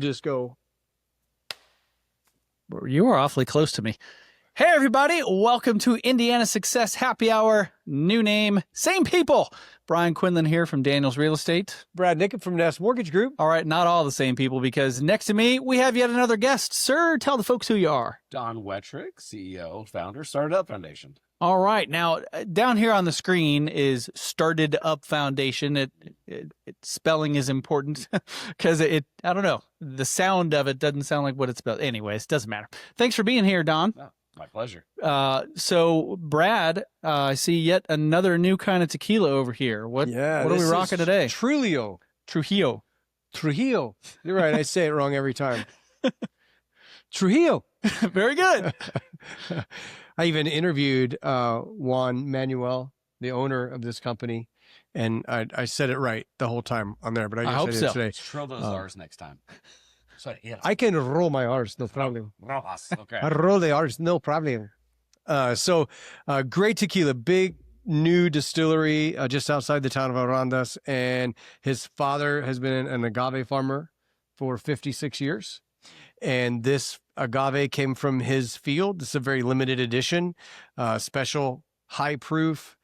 Just go. You are awfully close to me. Hey, everybody. Welcome to Indiana Success Happy Hour. New name, same people. Brian Quinlan here from Daniels Real Estate. Brad Nickett from Nest Mortgage Group. All right, not all the same people, because next to me, we have yet another guest. Sir, tell the folks who you are. Don Wettrick, CEO, founder, STARTedUP Foundation. All right. Now, down here on the screen is STARTedUP Foundation. Spelling is important because I don't know, the sound of it doesn't sound like what it's spelled. Anyways, doesn't matter. Thanks for being here, Don. Oh, my pleasure. So, Brad, I see yet another new kind of tequila over here. What are we rocking today? Trujillo. Trujillo. You're right. I say it wrong every time. Trujillo. Very good. I even interviewed Juan Manuel, the owner of this company, and I said it right the whole time on there, but I hope said so. it today. Let's trill those R's next time. Sorry, yeah. I can roll my R's, no problem. Rojas, okay. I roll the R's, no problem. So great tequila, big new distillery just outside the town of Arandas, and his father has been an agave farmer for 56 years. And this agave came from his field. This is a very limited edition, special high proof,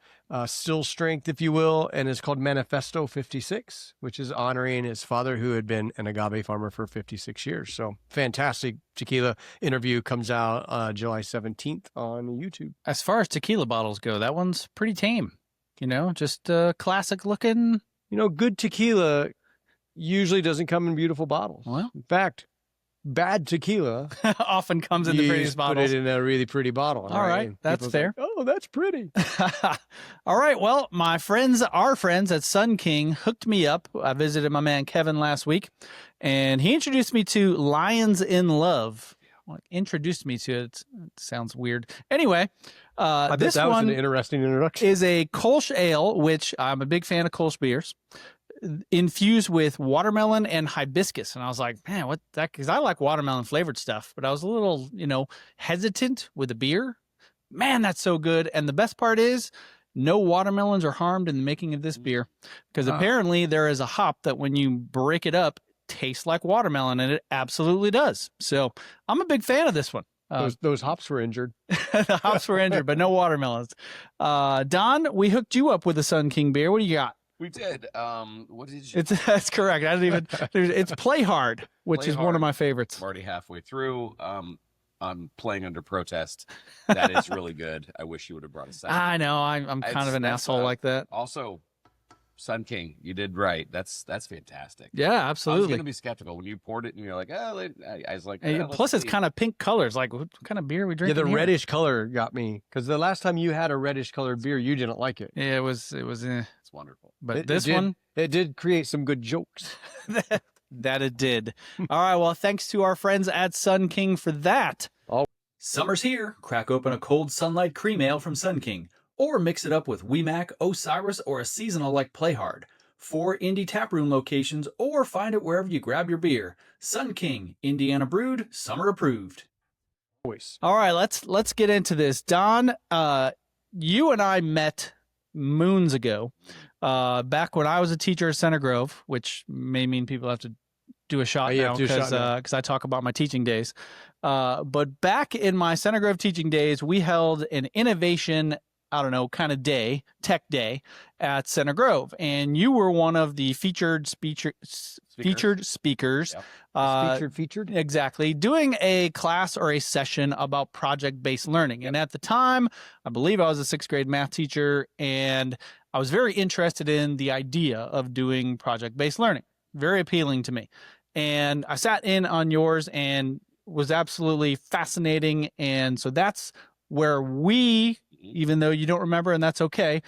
still strength, if you will, and it's called Manifiesto 56, which is honoring his father, who had been an agave farmer for 56 years. So fantastic tequila. Interview comes out July 17th on YouTube. As far as tequila bottles go, that one's pretty tame. You know, just classic looking. You know, good tequila usually doesn't come in beautiful bottles. Well, in fact, bad tequila often comes in the prettiest bottles. Put it in a really pretty bottle. All right, that's fair. Like, oh, that's pretty. All right, well, our friends at Sun King hooked me up. I visited my man Kevin last week, and he introduced me to Lions in Love. Well, introduced me to it. It sounds weird. Anyway, this that was one an interesting introduction. is a Kolsch ale, which I'm a big fan of Kolsch beers, infused with watermelon and hibiscus. And I was like, man, what that? Because I like watermelon flavored stuff, but I was a little, hesitant with the beer. Man, that's so good. And the best part is no watermelons are harmed in the making of this beer, because apparently there is a hop that when you break it up, tastes like watermelon, and it absolutely does. So I'm a big fan of this one. Those hops were injured. The hops were injured, but no watermelons. Don, we hooked you up with a Sun King beer. What do you got? We did. What did you? That's correct. I didn't even. It's Play Hard, which Play is Hard. one of my favorites. I'm already halfway through. I'm playing under protest. That is really good. I wish you would have brought a second. I know. I'm kind of an asshole like that. Also, Sun King, you did right. That's fantastic. Yeah, I was absolutely. going to be skeptical when you poured it, and you're like, oh, I was like, And plus, it's kind of pink colors. Like, what kind of beer are we Yeah, drinking? the here? reddish color got me, because the last time you had a reddish colored beer, you didn't like it. Yeah, it was. It's wonderful. But this one, it did create some good jokes. that it did. All right. Well, thanks to our friends at Sun King for that. Summer's here. Crack open a cold sunlight cream ale from Sun King, or mix it up with WeMac, Osiris, or a seasonal like Play Hard. 4 indie taproom locations, or find it wherever you grab your beer. Sun King, Indiana brewed, summer approved. All right, let's get into this. Don, you and I met moons ago, back when I was a teacher at Center Grove, which may mean people have to do a shot now because I talk about my teaching days. But back in my Center Grove teaching days, we held an innovation, kind of day, tech day at Center Grove. And you were one of the featured speakers. Yep. Featured? Exactly. Doing a class or a session about project-based learning. Yep. And at the time, I believe I was a 6th grade math teacher, and I was very interested in the idea of doing project-based learning. Very appealing to me. And I sat in on yours and was absolutely fascinating. And so that's where we, even though you don't remember, and that's okay,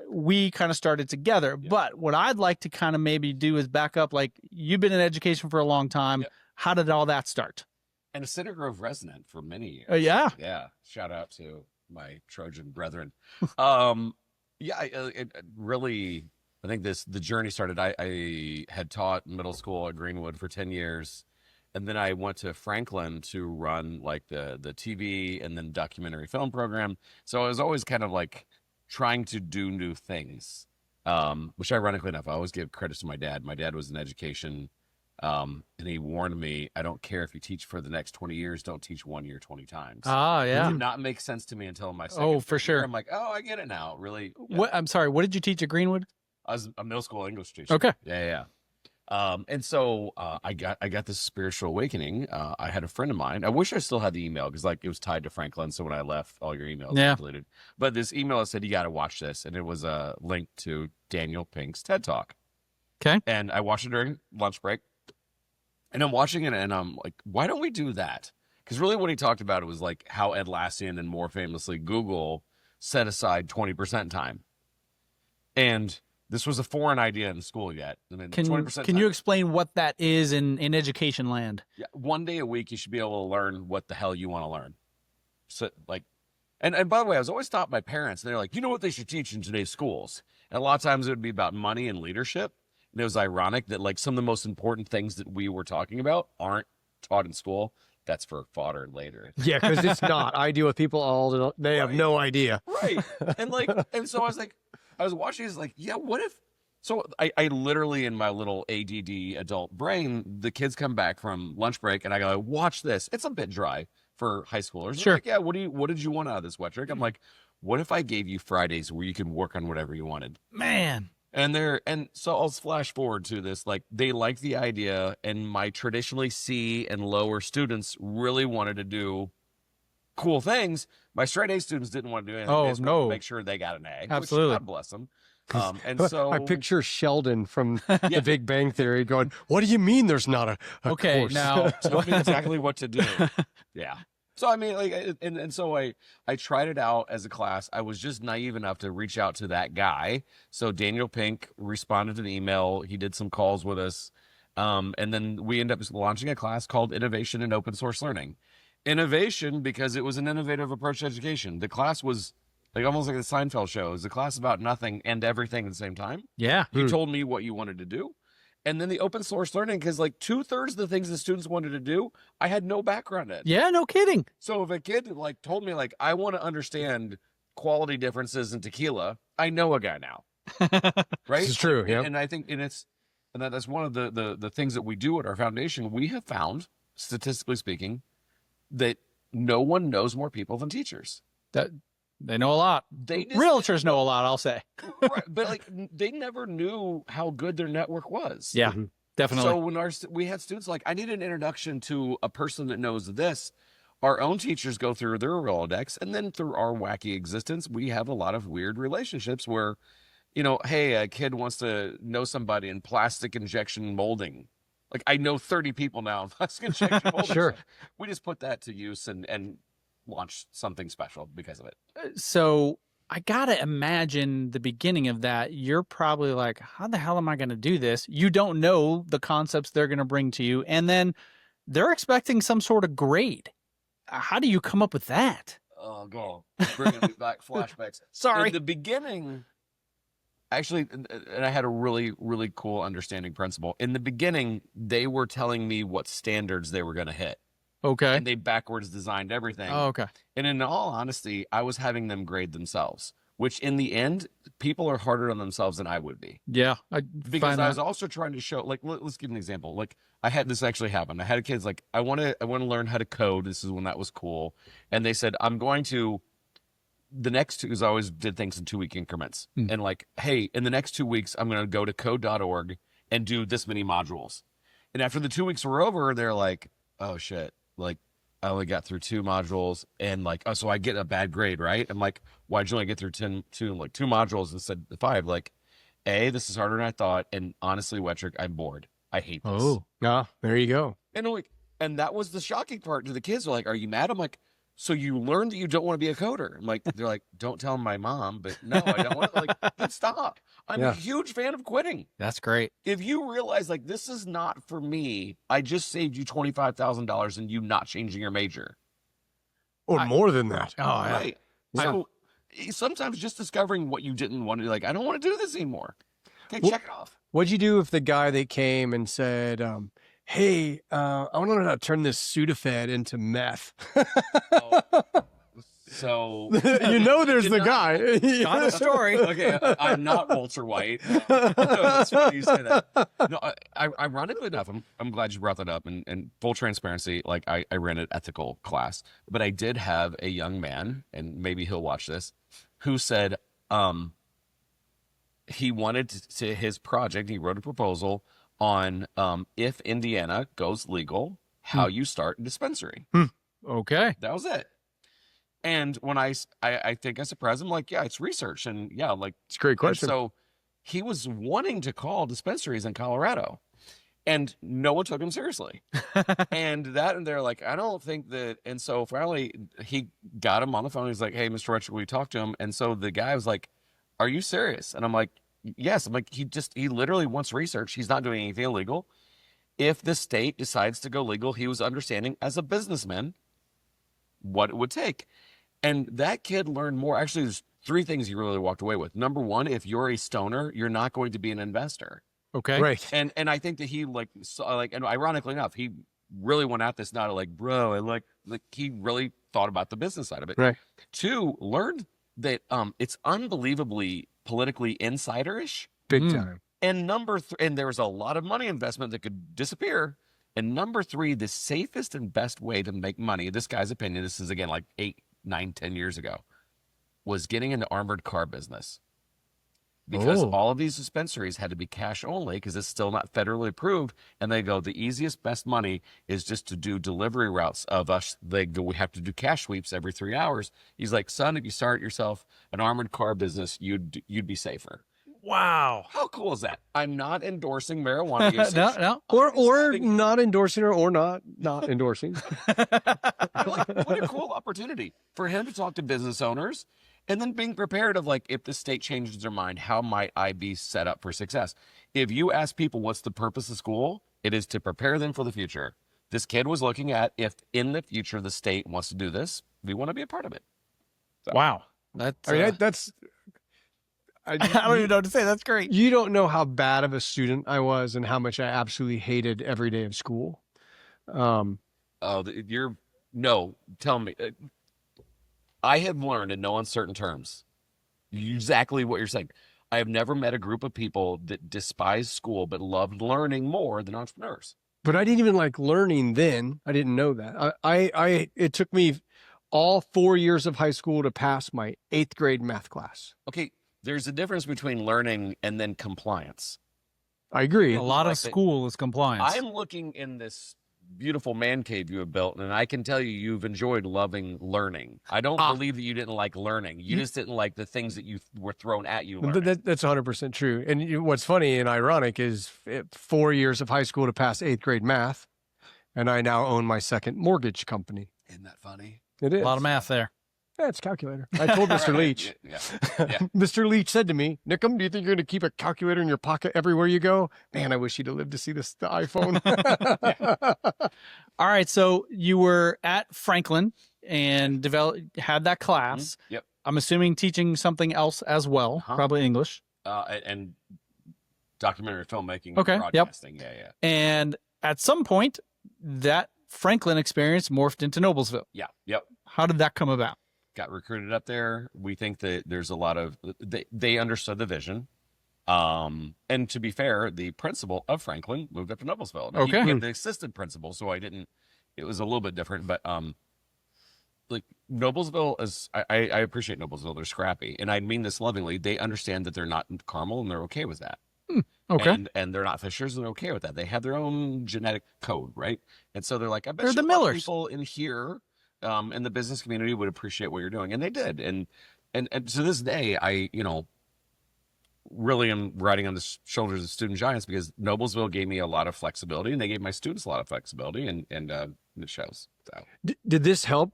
we kind of started together. Yeah. But what I'd like to kind of maybe do is back up, like, you've been in education for a long time. Yeah. How did all that start? And a Center Grove resident for many years. Yeah. Yeah. Shout out to my Trojan brethren. It really, I think the journey started. I had taught middle school at Greenwood for 10 years. And then I went to Franklin to run like the TV and then documentary film program. So I was always kind of like trying to do new things, which ironically enough, I always give credit to my dad. My dad was in education And he warned me, I don't care if you teach for the next 20 years, don't teach 1 year 20 times. Ah, It yeah. did not make sense to me until my second Oh, for third year. sure. I'm like, oh, I get it now. Really? Yeah. What? I'm sorry. What did you teach at Greenwood? I was a middle school English teacher. Okay. Yeah. And so I got this spiritual awakening. I had a friend of mine. I wish I still had the email because like it was tied to Franklin. So when I left, all your emails were deleted. But this email said you got to watch this, and it was a link to Daniel Pink's TED Talk. Okay. And I watched it during lunch break, and I'm watching it, and I'm like, why don't we do that? Because really, what he talked about was like how Atlassian and more famously Google set aside 20% time, and this was a foreign idea in school yet. I mean, 20% can you explain what that is in education land? Yeah, 1 day a week, you should be able to learn what the hell you want to learn. So, like, and by the way, I was always taught by parents, and they're like, you know what they should teach in today's schools? And a lot of times it would be about money and leadership. And it was ironic that, like, some of the most important things that we were talking about aren't taught in school. That's for fodder later. Yeah, because it's not. I deal with people all the they have no idea. Right. And, like, and so I was like, I was watching, it's like, yeah, what if? So I literally, in my little ADD adult brain, the kids come back from lunch break, and I go, watch this. It's a bit dry for high schoolers. Sure. Like, yeah, what did you want out of this, Wettrick? I'm like, what if I gave you Fridays where you could work on whatever you wanted? Man. And so I'll flash forward to this. Like, they liked the idea, and my traditionally C and lower students really wanted to do cool things. My straight A students didn't want to do anything. Oh, They just wanted to no. make sure they got an A. Absolutely. Which, God bless them. And so I picture Sheldon from The Big Bang Theory going, "What do you mean there's not a Okay, course?" now tell me exactly what to do. Yeah. So I mean, like, and so I tried it out as a class. I was just naive enough to reach out to that guy. So Daniel Pink responded to the email. He did some calls with us, and then we ended up launching a class called Innovation in Open Source Learning. Innovation because it was an innovative approach to education. The class was like almost like the Seinfeld show. It was a class about nothing and everything at the same time. yeah. You told me what you wanted to do. And then the open source learning, because like 2/3 of the things the students wanted to do, I had no background in. Yeah, no kidding. So if a kid like told me like, I want to understand quality differences in tequila, I know a guy now. Right? This is true. Yeah. And I think, and that's one of the things that we do at our foundation. We have found, statistically speaking, that no one knows more people than teachers. That they know a lot. Realtors know a lot, I'll say. Right, but like they never knew how good their network was. Yeah, definitely. So when we had students like, I need an introduction to a person that knows this, our own teachers go through their Rolodex, and then through our wacky existence, we have a lot of weird relationships where, you know, hey, a kid wants to know somebody in plastic injection molding. Like, I know 30 people now in plastic injection molding. Sure. So we just put that to use and launch something special because of it. So I gotta imagine the beginning of that, you're probably like, how the hell am I going to do this? You don't know the concepts they're going to bring to you. And then they're expecting some sort of grade. How do you come up with that? Oh, God. Bringing me back flashbacks. Sorry. In the beginning, actually, and I had a really, really cool understanding principle. In the beginning, they were telling me what standards they were going to hit. Okay. And they backwards designed everything. Oh, okay. And in all honesty, I was having them grade themselves, which in the end, people are harder on themselves than I would be. Yeah. Because I was also trying to show, like, let's give an example. Like, I had this actually happen. I had a kid's like, I want to learn how to code. This is when that was cool. And they said, I'm going to, the next two, because I always did things in 2-week increments. And like, hey, in the next 2 weeks, I'm going to go to code.org and do this many modules. And after the 2 weeks were over, they're like, oh shit. Like, I only got through 2 modules, and like, oh, so I get a bad grade, right? I'm like, why'd you only get through 2 modules instead of 5? Like, A, this is harder than I thought, and honestly, Wettrick, I'm bored. I hate this. Oh, there you go. And like, and that was the shocking part to the kids. They're like, are you mad? I'm like, so you learned that you don't want to be a coder. I'm like, they're like, don't tell my mom, but no, I don't want to. Like, then stop. I'm a huge fan of quitting. That's great. If you realize, like, this is not for me, I just saved you $25,000 and you not changing your major. Or more than that. Oh, yeah. Right. So sometimes just discovering what you didn't want to do, like, I don't want to do this anymore. Okay, check it off. What'd you do if the guy that came and said, hey, I want to learn how to turn this Sudafed into meth? So You know, there's the guy. Got a story. Okay, I'm not Walter White. No, that's funny you say that. No, ironically enough, I'm glad you brought that up. And full transparency, like I ran an ethical class, but I did have a young man, and maybe he'll watch this, who said he wanted to his project. He wrote a proposal on if Indiana goes legal, how you start a dispensary. Okay. That was it. And when I think I surprised him, like, yeah, it's research. And yeah, like, It's a great question. so he was wanting to call dispensaries in Colorado, and no one took him seriously. And they're like, I don't think that. And so finally he got him on the phone. He's like, hey, Mr. Wettrick, we talked to him. And so the guy was like, are you serious? And I'm like, yes. I'm like, he literally wants research. He's not doing anything illegal. If the state decides to go legal, he was understanding as a businessman what it would take. And that kid learned more. Actually, there's 3 things he really walked away with. Number 1, if you're a stoner, you're not going to be an investor. Okay. Right. And I think that he and ironically enough, he really went at this not like, bro, I like he really thought about the business side of it. Right. 2, learned that it's unbelievably politically insiderish. Big time. And number 3, and there was a lot of money investment that could disappear. And number 3, the safest and best way to make money, this guy's opinion, this is again like 8, 9, 10 years ago, was getting into armored car business. Because all of these dispensaries had to be cash only because it's still not federally approved. And they go, the easiest, best money is just to do delivery routes of us. They go, we have to do cash sweeps every 3 hours. He's like, son, if you start yourself an armored car business, you'd be safer. Wow. How cool is that? I'm not endorsing marijuana usage. No. Or not endorsing or not endorsing. Like, what a cool opportunity for him to talk to business owners and then being prepared of like, if the state changes their mind, how might I be set up for success? If you ask people what's the purpose of school, it is to prepare them for the future. This kid was looking at if in the future the state wants to do this, we want to be a part of it. So. Wow. That's I mean, that's. I don't even know what to say. That's great. You don't know how bad of a student I was and how much I absolutely hated every day of school. No, tell me. I have learned in no uncertain terms exactly what you're saying. I have never met a group of people that despised school but loved learning more than entrepreneurs. But I didn't even like learning then. I didn't know that. It took me all 4 years of high school to pass my 8th grade math class. Okay, there's a difference between learning and then compliance. I agree. A lot of school is compliance. I'm looking in this beautiful man cave you have built, and I can tell you've enjoyed loving learning. I don't believe that you didn't like learning. You just didn't like the things that you were thrown at you learning. That's 100% true. And what's funny and ironic is 4 years of high school to pass 8th grade math, and I now own my 2nd mortgage company. Isn't that funny? It is. A lot of math there. Yeah, it's a calculator. I told Mr. Leach. Yeah. Mr. Leach said to me, Nickum, do you think you're going to keep a calculator in your pocket everywhere you go? Man, I wish you'd have lived to see the iPhone. All right. So you were at Franklin and had that class. Mm-hmm. Yep. I'm assuming teaching something else as well, probably English. And documentary filmmaking. Okay. And broadcasting. Yeah. And at some point, that Franklin experience morphed into Noblesville. Yeah. Yep. How did that come about? Got recruited up there. We think that there's a lot of they understood the vision. And to be fair, the principal of Franklin moved up to Noblesville. Now, Okay. he became the assistant principal, so it was a little bit different, but like Noblesville is I appreciate Noblesville. They're scrappy. And I mean this lovingly. They understand that they're not Carmel and they're okay with that. Okay. And they're not Fishers and they're okay with that. They have their own genetic code, right? And so they're like, I bet They're you the a lot of Millers. people in here in the business community would appreciate what you're doing. And they did. And to this day, I, really am riding on the shoulders of student giants because Noblesville gave me a lot of flexibility and they gave my students a lot of flexibility and it shows. So. Did this help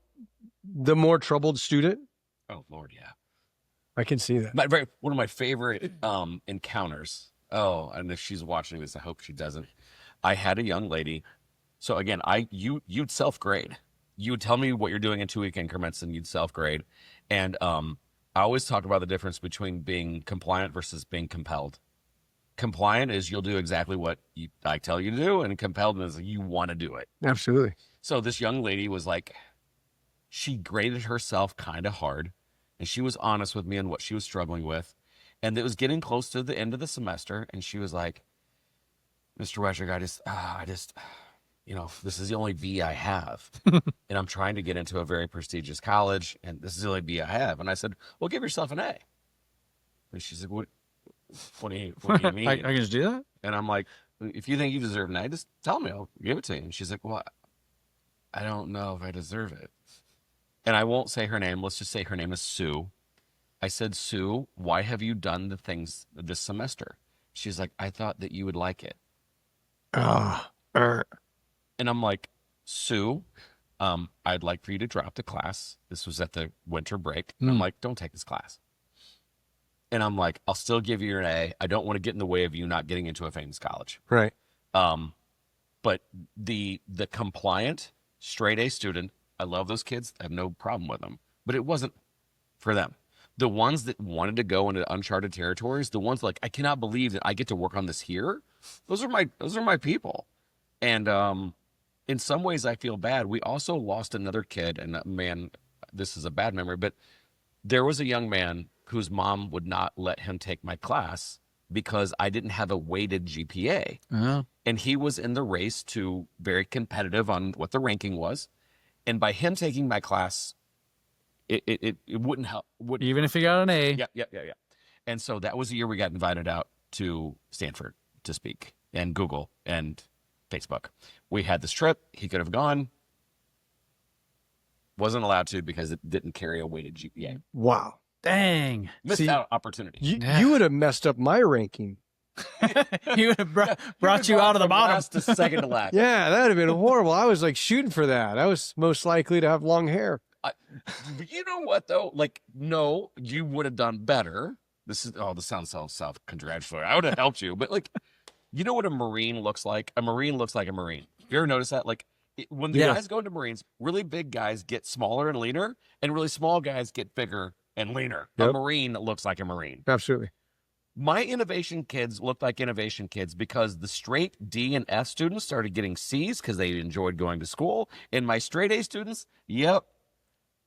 the more troubled student? Oh Lord. Yeah. I can see that. One of my favorite encounters. Oh, and if she's watching this, I hope she doesn't. I had a young lady. So again, you'd self-grade. You would tell me what you're doing in 2-week increments and you'd self-grade. And I always talk about the difference between being compliant versus being compelled. Compliant is you'll do exactly what I tell you to do, and compelled is you want to do it. Absolutely. So this young lady was like, she graded herself kind of hard, and she was honest with me on what she was struggling with. And it was getting close to the end of the semester, and she was like, Mr. Wettrick, I just, this is the only B I have. And I'm trying to get into a very prestigious college, and this is the only B I have. And I said, well, give yourself an A. And she said, what do you mean? I can just do that? And I'm like, if you think you deserve an A, just tell me. I'll give it to you. And she's like, well, I don't know if I deserve it. And I won't say her name. Let's just say her name is Sue. I said, Sue, why have you done the things this semester? She's like, I thought that you would like it. And I'm like, Sue, I'd like for you to drop the class. This was at the winter break. And I'm like, don't take this class. And I'm like, I'll still give you an A. I don't want to get in the way of you not getting into a famous college. Right. But the compliant straight A student, I love those kids. I have no problem with them. But it wasn't for them. The ones that wanted to go into uncharted territories, the ones like, I cannot believe that I get to work on this here. Those are my people. And in some ways I feel bad. We also lost another kid, and man, this is a bad memory, but there was a young man whose mom would not let him take my class because I didn't have a weighted GPA. And he was in the race to very competitive on what the ranking was. And by him taking my class, it wouldn't help. Even if you got an A. Yeah. And so that was the year we got invited out to Stanford to speak, and Google and Facebook. We had this trip. He could have gone. Wasn't allowed to because it didn't carry a weighted GPA. Wow. Dang. Missed out opportunity. You would have messed up my ranking. He would have brought you out of the bottom. Last to second to last. Yeah, that would have been horrible. I was like shooting for that. I was most likely to have long hair. But you know what though? Like, no, you would have done better. This sounds so self-congratulatory. I would have helped you, but like, you know what a Marine looks like? A Marine looks like a Marine. You ever notice that? Like, when the guys go into Marines, really big guys get smaller and leaner, and really small guys get bigger and leaner. Yep. A Marine looks like a Marine. Absolutely. My innovation kids looked like innovation kids because the straight D and F students started getting C's because they enjoyed going to school. And my straight A students,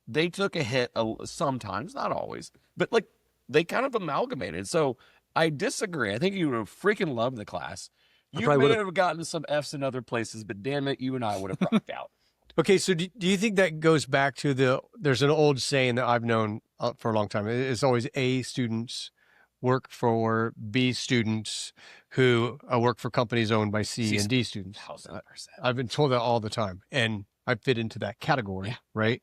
they took a hit sometimes, not always, but like they kind of amalgamated. So I disagree. I think you would have freaking loved the class. You may have gotten some F's in other places, but damn it, you and I would have rocked out. Okay, so do you think that goes back to there's an old saying that I've known for a long time. It's always A students work for B students who work for companies owned by C and D students. 1,000%. I've been told that all the time, and I fit into that category, right?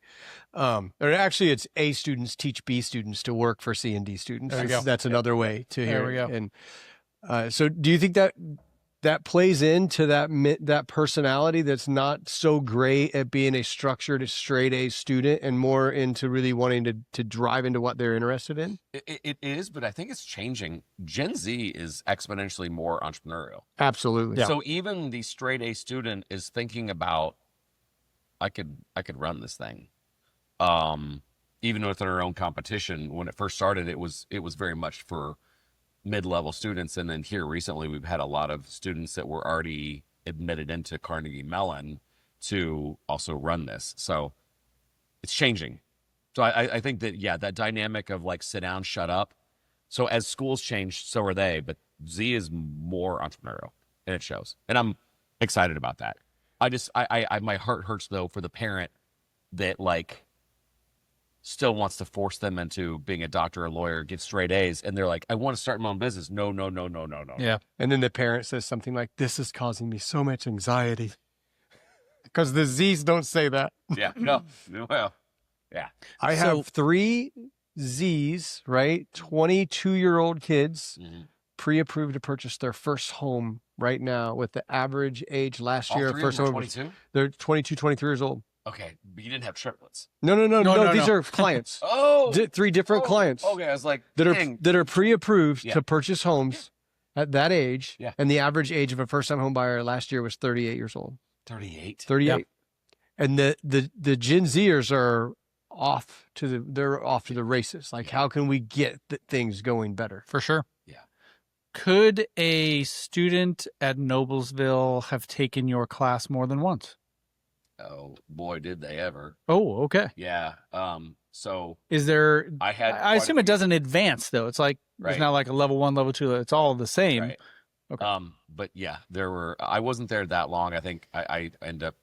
Or actually, it's A students teach B students to work for C and D students. There we go. That's another way to hear There we it. go. And so do you think that plays into that personality that's not so great at being a structured straight A student and more into really wanting to drive into what they're interested in? It is, but I think it's changing. Gen Z is exponentially more entrepreneurial. Absolutely. So even the straight A student is thinking about, I could run this thing. Even within our own competition, when it first started, it was very much for mid-level students, and then here recently we've had a lot of students that were already admitted into Carnegie Mellon to also run this. So it's changing. So I think that that dynamic of like sit down, shut up. So as schools change, so are they, but Z is more entrepreneurial, and it shows. And I'm excited about that. I my heart hurts though for the parent that like still wants to force them into being a doctor or lawyer, get straight A's, and they're like, I want to start my own business. No. Yeah. And then the parent says something like, this is causing me so much anxiety. Because the Z's don't say that. Yeah. No. Well, yeah. I have 3 Z's, right? 22-year-old kids pre-approved to purchase their first home right now with the average age last year. First home, 22? They're 22, 23 years old. Okay, but you didn't have triplets. No. These are clients. 3 different clients. Okay, I was like, that are pre-approved to purchase homes at that age. Yeah. And the average age of a first-time home buyer last year was 38 years old. 38. 38. Yep. And the Gen Zers are off to the races. Like, how can we get things going better? For sure. Yeah. Could a student at Noblesville have taken your class more than once? Oh boy, did they ever. Oh, okay. Yeah. So Is there, I had I quite a assume it few- doesn't advance though. It's like, there's Right. not like a level 1, level 2. It's all the same. Right. Okay. But yeah, I wasn't there that long. I think I ended up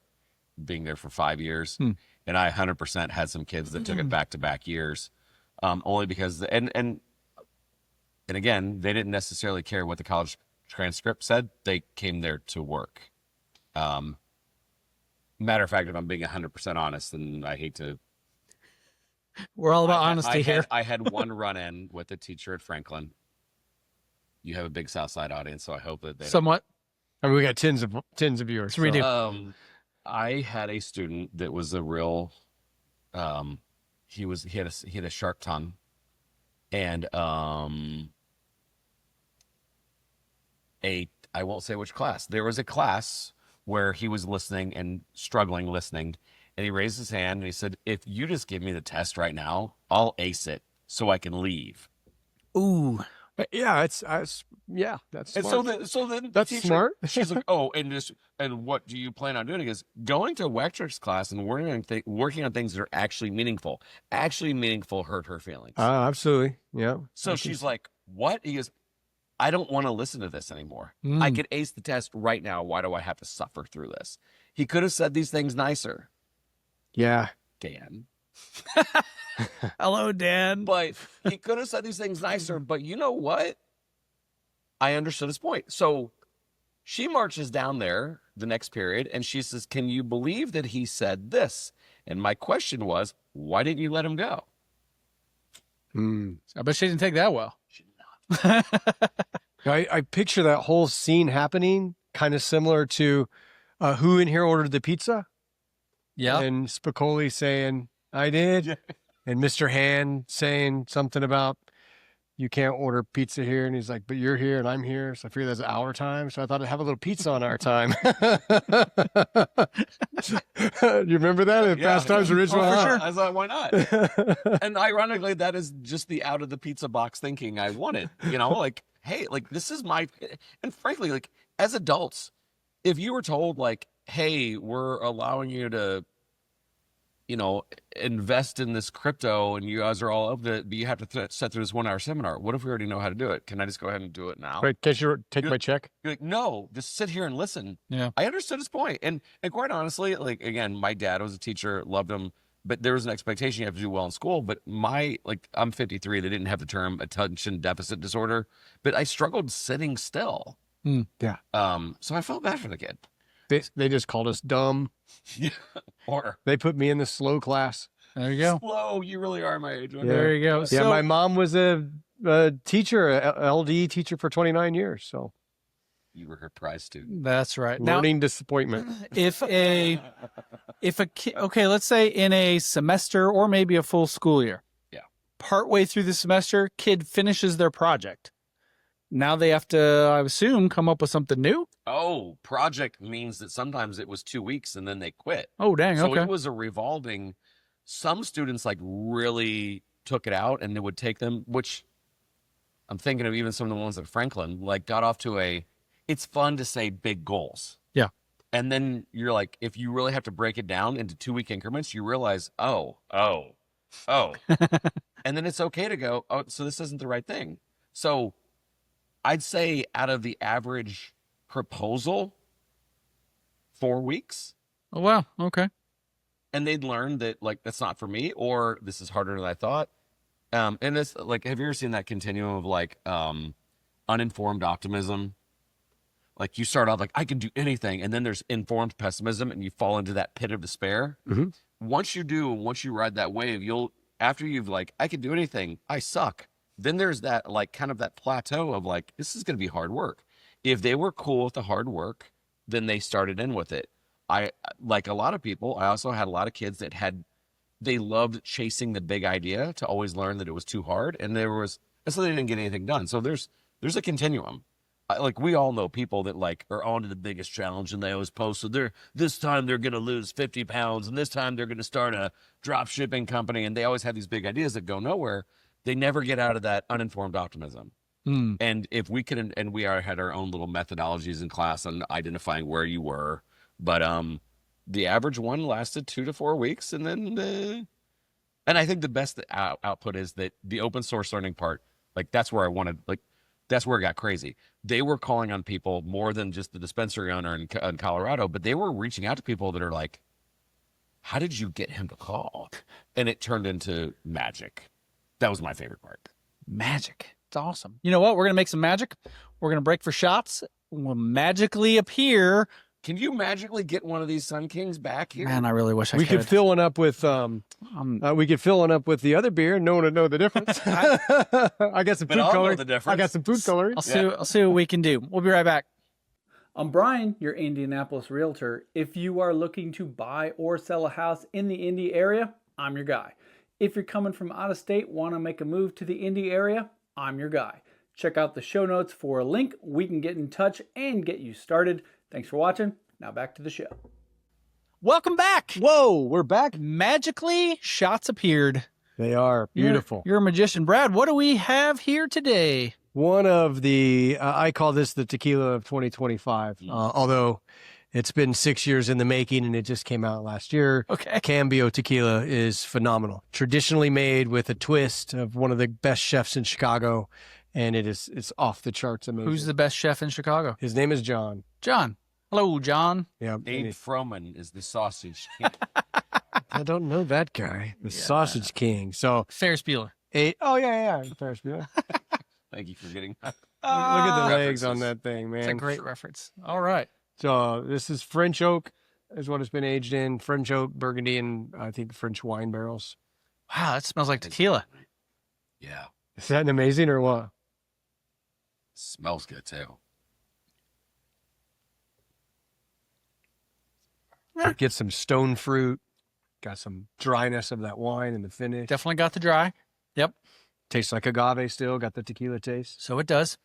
being there for 5 years, and I 100% had some kids that took it back-to-back years, only because and again, they didn't necessarily care what the college transcript said. They came there to work. Matter of fact, if I'm being 100% honest, and I hate to, We're all about I honesty had, here. I had one run-in with a teacher at Franklin. You have a big Southside audience, so I hope that they Somewhat. I mean, we got tens of viewers. We do. I had a student that was a real, he had a sharp tongue, and I won't say which class. There was a class where he was listening and struggling listening, and he raised his hand and he said, "If you just give me the test right now, I'll ace it so I can leave." Ooh. Yeah, that's And smart. so then That's the teacher, smart. she's like, "Oh, and what do you plan on doing?" He goes, "Going to Wettrick's class and working on things that are actually meaningful." Actually meaningful hurt her feelings. Absolutely. Yeah. So she's like, "What?" He goes, "I don't want to listen to this anymore. I could ace the test right now. Why do I have to suffer through this?" He could have said these things nicer, Yeah. Dan. Hello, Dan. But he could have said these things nicer. But you know what? I understood his point. So she marches down there the next period and she says, "Can you believe that he said this?" And my question was, why didn't you let him go? I bet she didn't take that well. She did not. I picture that whole scene happening kind of similar to Who in Here Ordered the Pizza? Yeah. And Spicoli saying, "I did." Yeah. And Mr. Hand saying something about, "You can't order pizza here." And he's like, "But you're here and I'm here. So I figure that's our time. So I thought I'd have a little pizza on our time." You remember that in Fast Times at Ridgemont for High? sure. I thought, why not? And ironically, that is just the out of the pizza box thinking I wanted. You know, like, hey, like this is my, and frankly, like as adults, if you were told like, "Hey, we're allowing you to, you know, invest in this crypto and you guys are all of it, but you have to set through this 1-hour seminar. What if we already know how to do it? Can I just go ahead and do it now?" Wait, can't you take my check? You're like, "No, just sit here and listen." Yeah. I understood his point. And quite honestly, like, again, my dad was a teacher, loved him, but there was an expectation you have to do well in school. But I'm 53. They didn't have the term attention deficit disorder, but I struggled sitting still. Yeah. So I felt bad for the kid. They just called us dumb. Or They put me in the slow class. There you go. slow, you really are my age. aren't There you? you go. Yeah, So, my mom was a teacher, a LD teacher for 29 years. So You were her prize student. that's right. Now, learning disappointment. if a kid, okay, let's say in a semester or maybe a full school year. Yeah. Partway through the semester, kid finishes their project. Now they have to, I assume, come up with something new. Oh, project means that sometimes it was 2 weeks and then they quit. Oh, dang. So Okay. it was a revolving. Some students like really took it out and it would take them, which I'm thinking of even some of the ones at Franklin, like got off to it's fun to say big goals. Yeah. And then you're like, if you really have to break it down into 2-week increments, you realize, oh. And then it's okay to go, "Oh, so this isn't the right thing." So I'd say out of the average proposal, 4 weeks. Oh, wow. Okay. And they'd learn that like that's not for me, or this is harder than I thought. And it's like, have you ever seen that continuum of like uninformed optimism? Like you start off like, "I can do anything," and then there's informed pessimism, and you fall into that pit of despair. Mhm. Once you ride that wave, after you've like, "I can do anything, I suck." Then there's that like kind of that plateau of like, this is going to be hard work. If they were cool with the hard work, then they started in with it. I, like a lot of people, I also had a lot of kids that they loved chasing the big idea to always learn that it was too hard. And so they didn't get anything done. So there's a continuum. Like we all know people that like are on to the biggest challenge and they always post, so this time they're going to lose 50 pounds and this time they're going to start a drop shipping company. And they always have these big ideas that go nowhere. They never get out of that uninformed optimism. And if we could, and we had our own little methodologies in class on identifying where you were, but the average one lasted 2 to 4 weeks, and then and I think the best output is that the open source learning part, like that's where I wanted, like that's where it got crazy. They were calling on people more than just the dispensary owner in Colorado, but they were reaching out to people that are like, how did you get him to call? And it turned into magic. That was my favorite part. Magic. It's awesome. You know what? We're going to make some magic. We're going to break for shots. We'll magically appear. Can you magically get one of these Sun Kings back here? Man, I really wish I We could fill one up with we could fill one up with the other beer. No one would know the difference. I got some But food I'll know coloring. the difference. I got some food coloring. I'll see what we can do. We'll be right back. I'm Brian, your Indianapolis realtor. If you are looking to buy or sell a house in the Indy area, I'm your guy. If you're coming from out of state, want to make a move to the Indy area, I'm your guy. Check out the show notes for a link. We can get in touch and get you started. Thanks for watching. Now back to the show. Welcome back. Whoa, we're back. Magically, shots appeared. They are beautiful. You're a magician. Brad, what do we have here today? One of the, I call this the tequila of 2025, although it's been 6 years in the making and it just came out last year. Okay. Cambio tequila is phenomenal. Traditionally made with a twist of one of the best chefs in Chicago, and it's off the charts amazing. Who's the best chef in Chicago? His name is John. John. Hello, John. Yeah. Dave Froman is the sausage king. I don't know that guy. The Sausage King. So, Ferris Bueller. Ferris Bueller. Thank you for getting that. Look at the legs References. on that thing, man. It's a great reference. All right. So this is French oak is what it's been aged in. French oak, Burgundy, and I think French wine barrels. Wow, that smells like tequila. Yeah. Is that amazing or what? Smells good too. Get some stone fruit. Got some dryness of that wine in the finish. Definitely got the dry. Yep. Tastes like agave still. Got the tequila taste. So it does.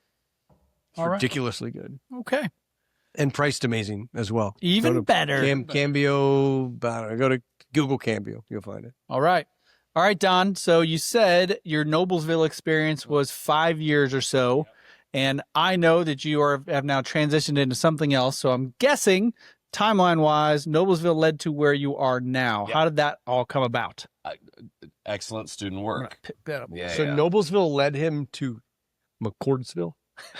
It's All right. ridiculously good. Okay. And priced amazing as well. Even Go to better. Cambio. I don't know, go to Google Cambio. You'll find it. All right. All right, Don. So you said your Noblesville experience was 5 years or so. And I know that you have now transitioned into something else. So I'm guessing, timeline-wise, Noblesville led to where you are now. Yeah. How did that all come about? Excellent student work. Pick that up. Yeah. So Noblesville led him to McCordsville.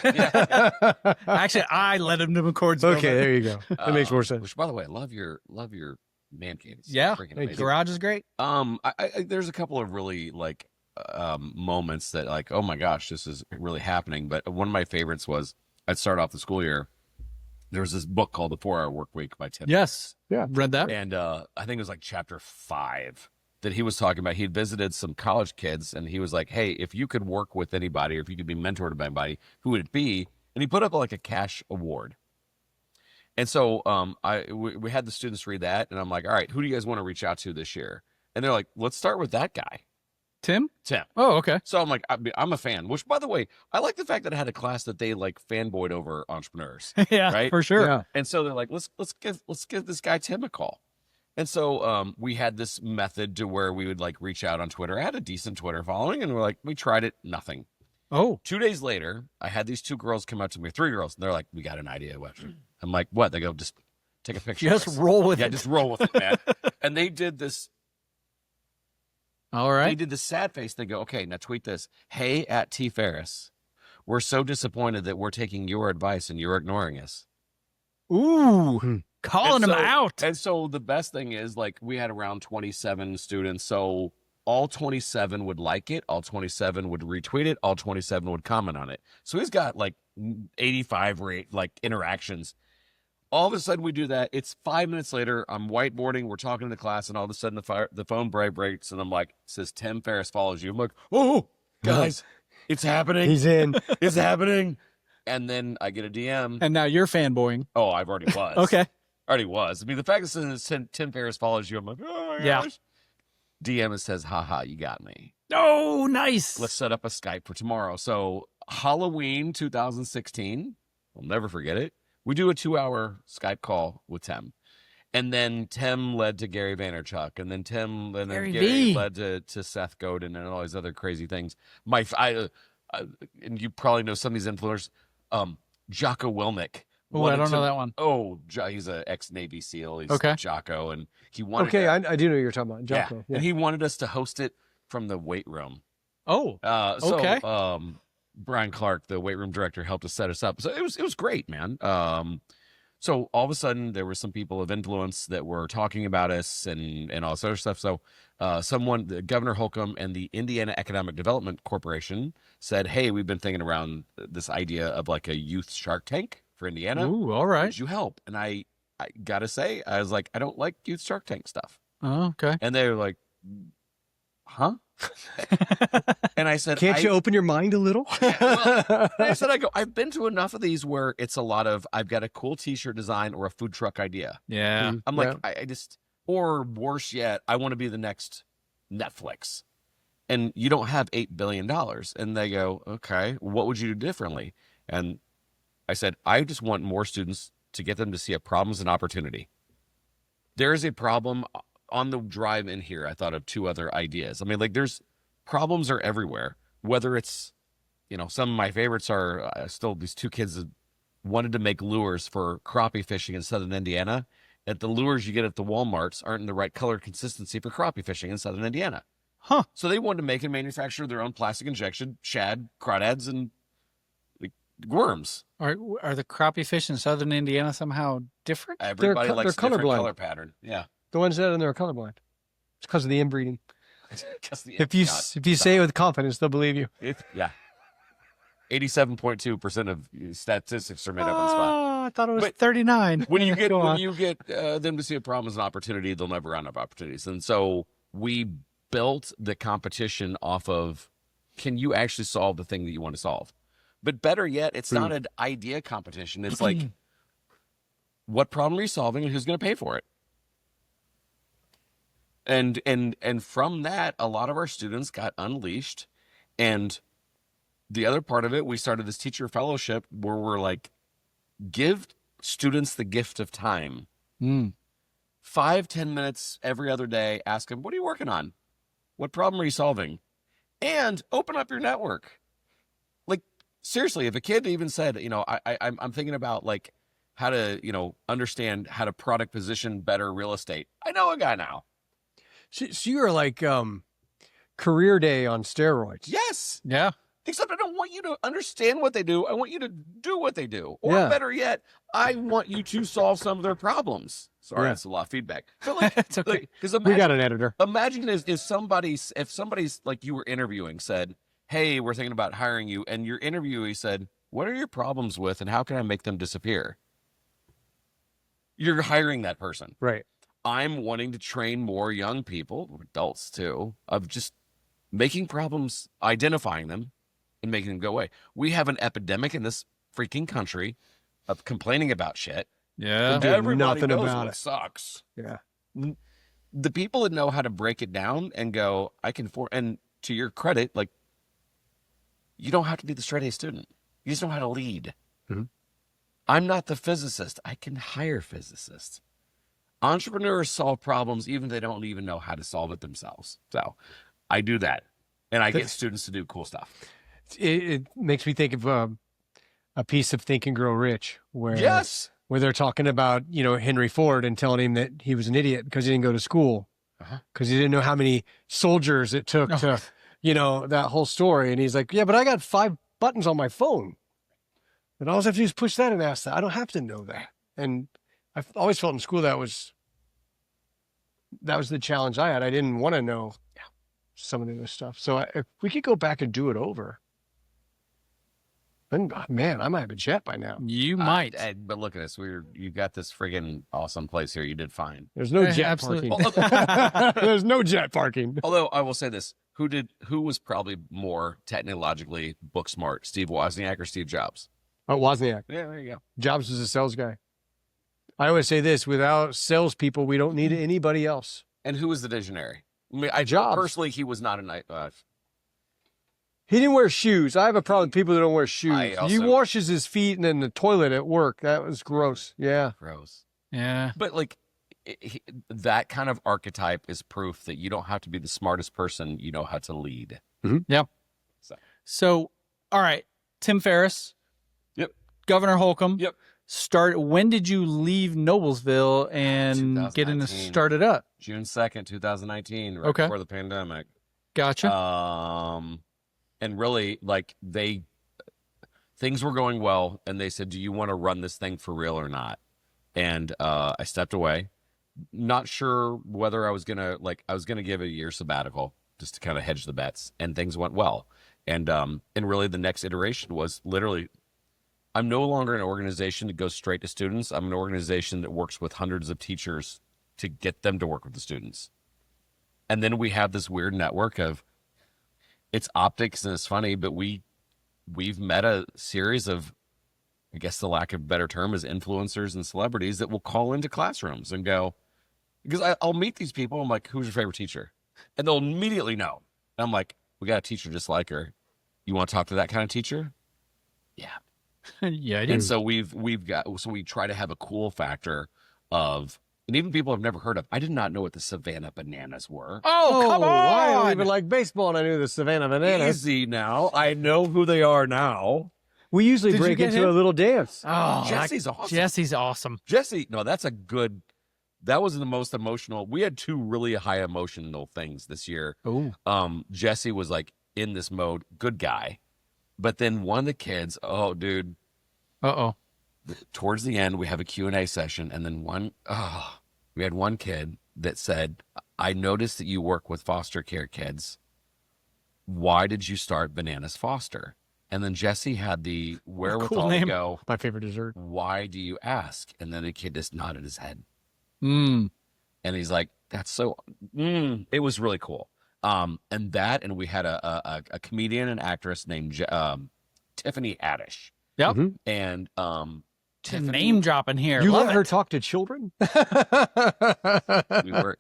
Actually, I led him to McCordsville. Okay, there you go. That makes more sense. Which, by the way, I love your man cave. It's Yeah. freaking Thank amazing. Garage is great. There's a couple of really like moments that like, oh my gosh, this is really happening. But one of my favorites was I'd start off the school year. There was this book called The 4-Hour Work Week by Tim. Yes. Yeah. Read that. And I think it was like chapter 5 that he was talking about. He'd visited some college kids and he was like, hey, if you could work with anybody or if you could be mentored by anybody, who would it be? And he put up like a cash award. And so we had the students read that and I'm like, all right, who do you guys want to reach out to this year? And they're like, let's start with that guy. Tim? Tim. Oh, okay. So I'm like, I'm a fan, which by the way, I like the fact that I had a class that they like fanboyed over entrepreneurs. Yeah, Right? for sure. Yeah. And so they're like, let's give this guy Tim a call. And so we had this method to where we would like reach out on Twitter. I had a decent Twitter following and we tried it, nothing. Oh, 2 days later, I had these 2 girls come up to me, 3 girls, and they're like, we got an idea, Wettrick. I'm like, what? They go, just take a picture. just of us." roll with Yeah, it. just roll with it, man. And they did this. All They right. did the sad face. They go, okay, now tweet this. Hey, at T Ferriss, we're so disappointed that we're taking your advice and you're ignoring us. Ooh, calling And him so- out. And so the best thing is, like, we had around 27 students. So all 27 would like it. All 27 would retweet it. All 27 would comment on it. So he's got like 85 interactions. All of a sudden we do that. It's 5 minutes later. I'm whiteboarding. We're talking to the class. And all of a sudden the phone vibrates. And I'm like, it says, Tim Ferriss follows you. I'm like, oh, guys, it's happening. He's in. It's happening. And then I get a DM. And now you're fanboying. Oh, I've already was. Okay. Already was. I mean, the fact that it says Tim Ferriss follows you, I'm like, oh my Yeah. gosh. DM it says, haha, you got me. Oh, nice. Let's set up a Skype for tomorrow. So Halloween 2016, I'll never forget it. We do a 2-hour Skype call with Tim. And then Tim led to Gary Vaynerchuk. And then Gary Gary Vee. led to Seth Godin and all these other crazy things. And you probably know some of these influencers. Jocko Willnick Oh, I don't know that one. Oh, he's an ex-Navy SEAL. He's Okay. Jocko, and he wanted. Okay, I do know what you're talking about. Yeah. Jocko. And he wanted us to host it from the weight room. Oh, Okay. okay. Brian Clark, the weight room director, helped us set us up. So it was great, man. So all of a sudden there were some people of influence that were talking about us and all this other stuff. So Governor Holcomb and the Indiana Economic Development Corporation said, hey, we've been thinking around this idea of like a youth Shark Tank for Indiana. Ooh, all right. Would you help? And I gotta say, I was like, I don't like youth Shark Tank stuff. Oh, okay. And they were like, huh? And I said, Can't you open your mind a little? I said, I've been to enough of these where it's a lot of, I've got a cool t-shirt design or a food truck idea. Yeah. I'm like, I just, or worse yet, I want to be the next Netflix. And you don't have $8 billion. And they go, okay, what would you do differently? And I said, I just want more students to get them to see a problem as an opportunity. There is a problem on the drive in here. I thought of two other ideas. I mean, like there's problems are everywhere, whether it's, some of my favorites are still these two kids that wanted to make lures for crappie fishing in southern Indiana. That the lures you get at the Walmarts aren't in the right color consistency for crappie fishing in southern Indiana. Huh. So they wanted to make and manufacture their own plastic injection shad, crawdads, and like worms. Are the crappie fish in southern Indiana somehow different? Everybody likes they're a different colorblind. color pattern. Yeah. The ones that are in there are colorblind. It's because of the inbreeding. If you God, say it with confidence, they'll believe you. Yeah. 87.2% of statistics are made up on spot. Oh, I thought it was But 39. When you get Go on. them to see a problem as an opportunity, they'll never run out of opportunities. And so we built the competition off of, can you actually solve the thing that you want to solve? But better yet, it's not an idea competition. It's like, what problem are you solving and who's going to pay for it? And from that, a lot of our students got unleashed. And the other part of it, we started this teacher fellowship where we're like, give students the gift of time. 5-10 minutes every other day. Ask them, what are you working on? What problem are you solving? And open up your network. Like, seriously, if a kid even said, I'm thinking about like how to, understand how to product position better real estate. I know a guy now. So you are like career day on steroids. Yes. Yeah. Except I don't want you to understand what they do. I want you to do what they do. Or Yeah. better yet, I want you to solve some of their problems. Sorry, Yeah. that's a lot of feedback. But like, It's okay. Because We got an editor. imagine if somebody's like you were interviewing said, hey, we're thinking about hiring you. And your interviewee said, what are your problems with and how can I make them disappear? You're hiring that person. Right. I'm wanting to train more young people, adults too, of just making problems, identifying them, and making them go away. We have an epidemic in this freaking country of complaining about shit. Yeah. Doing Everybody nothing knows about what it. sucks. Yeah. The people that know how to break it down and go, and to your credit, like, you don't have to be the straight A student. You just know how to lead. Mhm. I'm not the physicist. I can hire physicists. Entrepreneurs solve problems even if they don't even know how to solve it themselves. So I do that. And I get students to do cool stuff. It makes me think of a piece of Think and Grow Rich where Yes. where they're talking about, Henry Ford and telling him that he was an idiot because he didn't go to school because he didn't know how many soldiers it took to, that whole story. And he's like, yeah, but I got 5 buttons on my phone. And all I have to do is push that and ask that. I don't have to know that. And I've always felt in school that was the challenge I had. I didn't want to know some of this stuff. So if we could go back and do it over, then man, I might have a jet by now. You might. But look at us. You got this friggin' awesome place here. You did fine. There's no jet absolutely. parking. There's no jet parking. Although I will say this, who was probably more technologically book smart, Steve Wozniak or Steve Jobs? Oh, Wozniak. Yeah, there you go. Jobs was a sales guy. I always say this, without salespeople, we don't need anybody else. And who was the visionary? I mean, Jobs. Personally, he was not He didn't wear shoes. I have a problem with people that don't wear shoes. I also- He washes his feet and in the toilet at work. That was gross. Yeah. gross. Yeah. But like that kind of archetype is proof that you don't have to be the smartest person. You know how to lead. So, all right. Tim Ferriss. Yep. Governor Holcomb. Yep. when did you leave Noblesville and get into 2019. STARTedUP? June 2nd, 2019, right Okay. before the pandemic. Gotcha. And really, like, things were going well, and they said, "Do you want to run this thing for real or not?" And I stepped away, not sure whether I was gonna give a year sabbatical just to kind of hedge the bets, and things went well. And really, the next iteration was literally, I'm no longer an organization that goes straight to students. I'm an organization that works with hundreds of teachers to get them to work with the students. And then we have this weird network of, it's optics and it's funny, but we've met a series of, I guess the lack of a better term is influencers and celebrities that will call into classrooms and go, because I'll meet these people. I'm like, who's your favorite teacher? And they'll immediately know. And I'm like, we got a teacher just like her. You want to talk to that kind of teacher? Yeah. Yeah, I do. And so we try to have a cool factor of, and even people I've never heard of. I did not know what the Savannah Bananas were. Oh, come on! I don't even like baseball, and I knew the Savannah Bananas. Easy now. I know who they are now. We usually Did you break get into him? a little dance. Oh, Jesse's awesome. Jesse's awesome. Jesse, no, that's a good. That was the most emotional. We had two really high emotional things this year. Oh, Jesse was like in this mode, good guy, but then one of the kids, oh, dude. uh-oh. Towards the end, we have a Q&A session, and then we had one kid that said, "I noticed that you work with foster care kids. Why did you start Bananas Foster?" And then Jesse had the wherewithal to go, My favorite dessert. "Why do you ask?" And then the kid just nodded his head. Mm. And he's like, "That's so." It was really cool. And we had a comedian and actress named Tiffany Haddish. Yep. Mhm. And Tiffany, Name dropping here. You Love let her it. talk to children?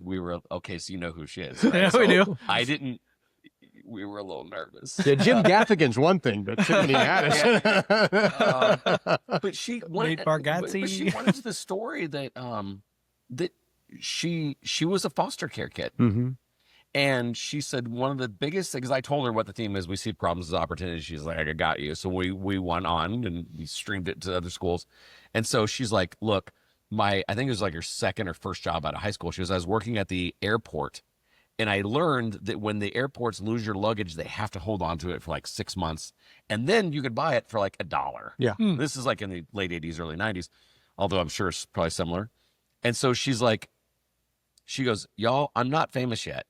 we were okay. So you know who she is. Yeah, Right? we So do. I didn't. We were a little nervous. Yeah, Jim Gaffigan's one thing, but Tiffany Haddish. But she went. Nate Bargatze. But she went into the story that that she was a foster care kid. Mm-hmm. And she said one of the biggest things, I told her what the theme is. We see problems as opportunities. She's like, I got you. So we went on and we streamed it to other schools. And so she's like, look, I think it was like her second or first job out of high school. She was, I was working at the airport, and I learned that when the airports lose your luggage, they have to hold on to it for like 6 months. And then you could buy it for like $1. Yeah. This is like in the late 80s, early 90s, although I'm sure it's probably similar. And so she's like, she goes, y'all, I'm not famous yet,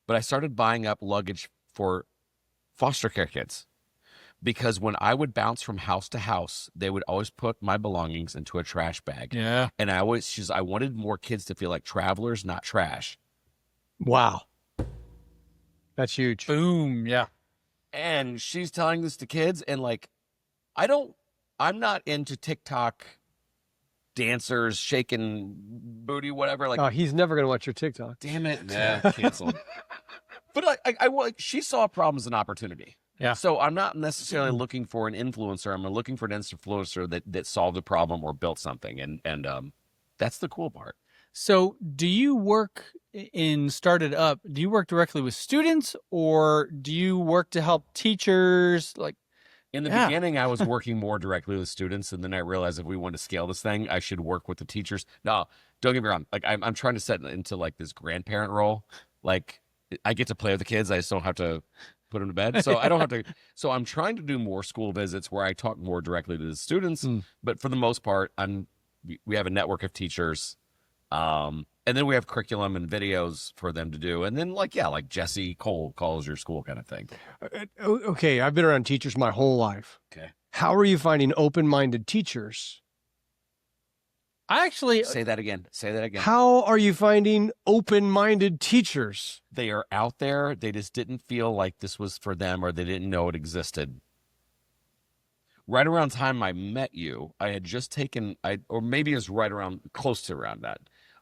but I started buying up luggage for foster care kids, because when I would bounce from house to house, they would always put my belongings into a trash bag. Yeah. And I wanted more kids to feel like travelers, not trash. Wow. That's huge. Boom. Yeah. And she's telling this to kids, and like, I'm not into TikTok dancers shaking booty, whatever. Like, Oh, he's never going to watch your TikTok. damn it, yeah, canceled. But I she saw problems and opportunity. Yeah. So I'm not necessarily looking for an influencer. I'm looking for an influencer that solved a problem or built something, and that's the cool part. So do you work in STARTedUP? Do you work directly with students, or do you work to help teachers? Like, In the Yeah. beginning, I was working more directly with students, and then I realized if we want to scale this thing, I should work with the teachers. No, don't get me wrong. Like, I'm trying to set into like this grandparent role. Like, I get to play with the kids. I just don't have to put them to bed. So I don't have to. So I'm trying to do more school visits where I talk more directly to the students. But for the most part, we have a network of teachers. And then we have curriculum and videos for them to do. And then like Jesse Cole calls your school kind of thing. Okay, I've been around teachers my whole life. Okay. How are you finding open-minded teachers? I actually, Say that again. How are you finding open-minded teachers? They are out there. They just didn't feel like this was for them, or they didn't know it existed. Right around the time I met you, I had just taken, or maybe it was right around, close to around that.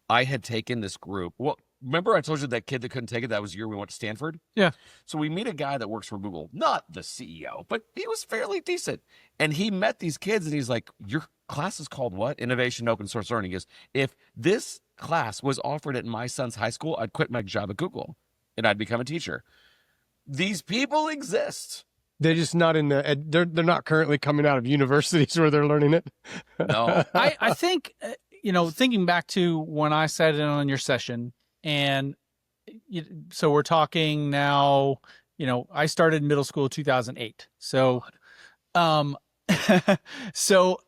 I had taken this group. Well, remember I told you that kid that couldn't take it? That was the year we went to Stanford. Yeah. So we meet a guy that works for Google, not the CEO, but he was fairly decent. And he met these kids, and he's like, your class is called what? Innovation Open Source Learning. He goes, if this class was offered at my son's high school, I'd quit my job at Google and I'd become a teacher. These people exist. They're just not in the. They're not currently coming out of universities where they're learning it. No. I think, thinking back to when I sat in on your session, and so we're talking now, I started middle school 2008. So, so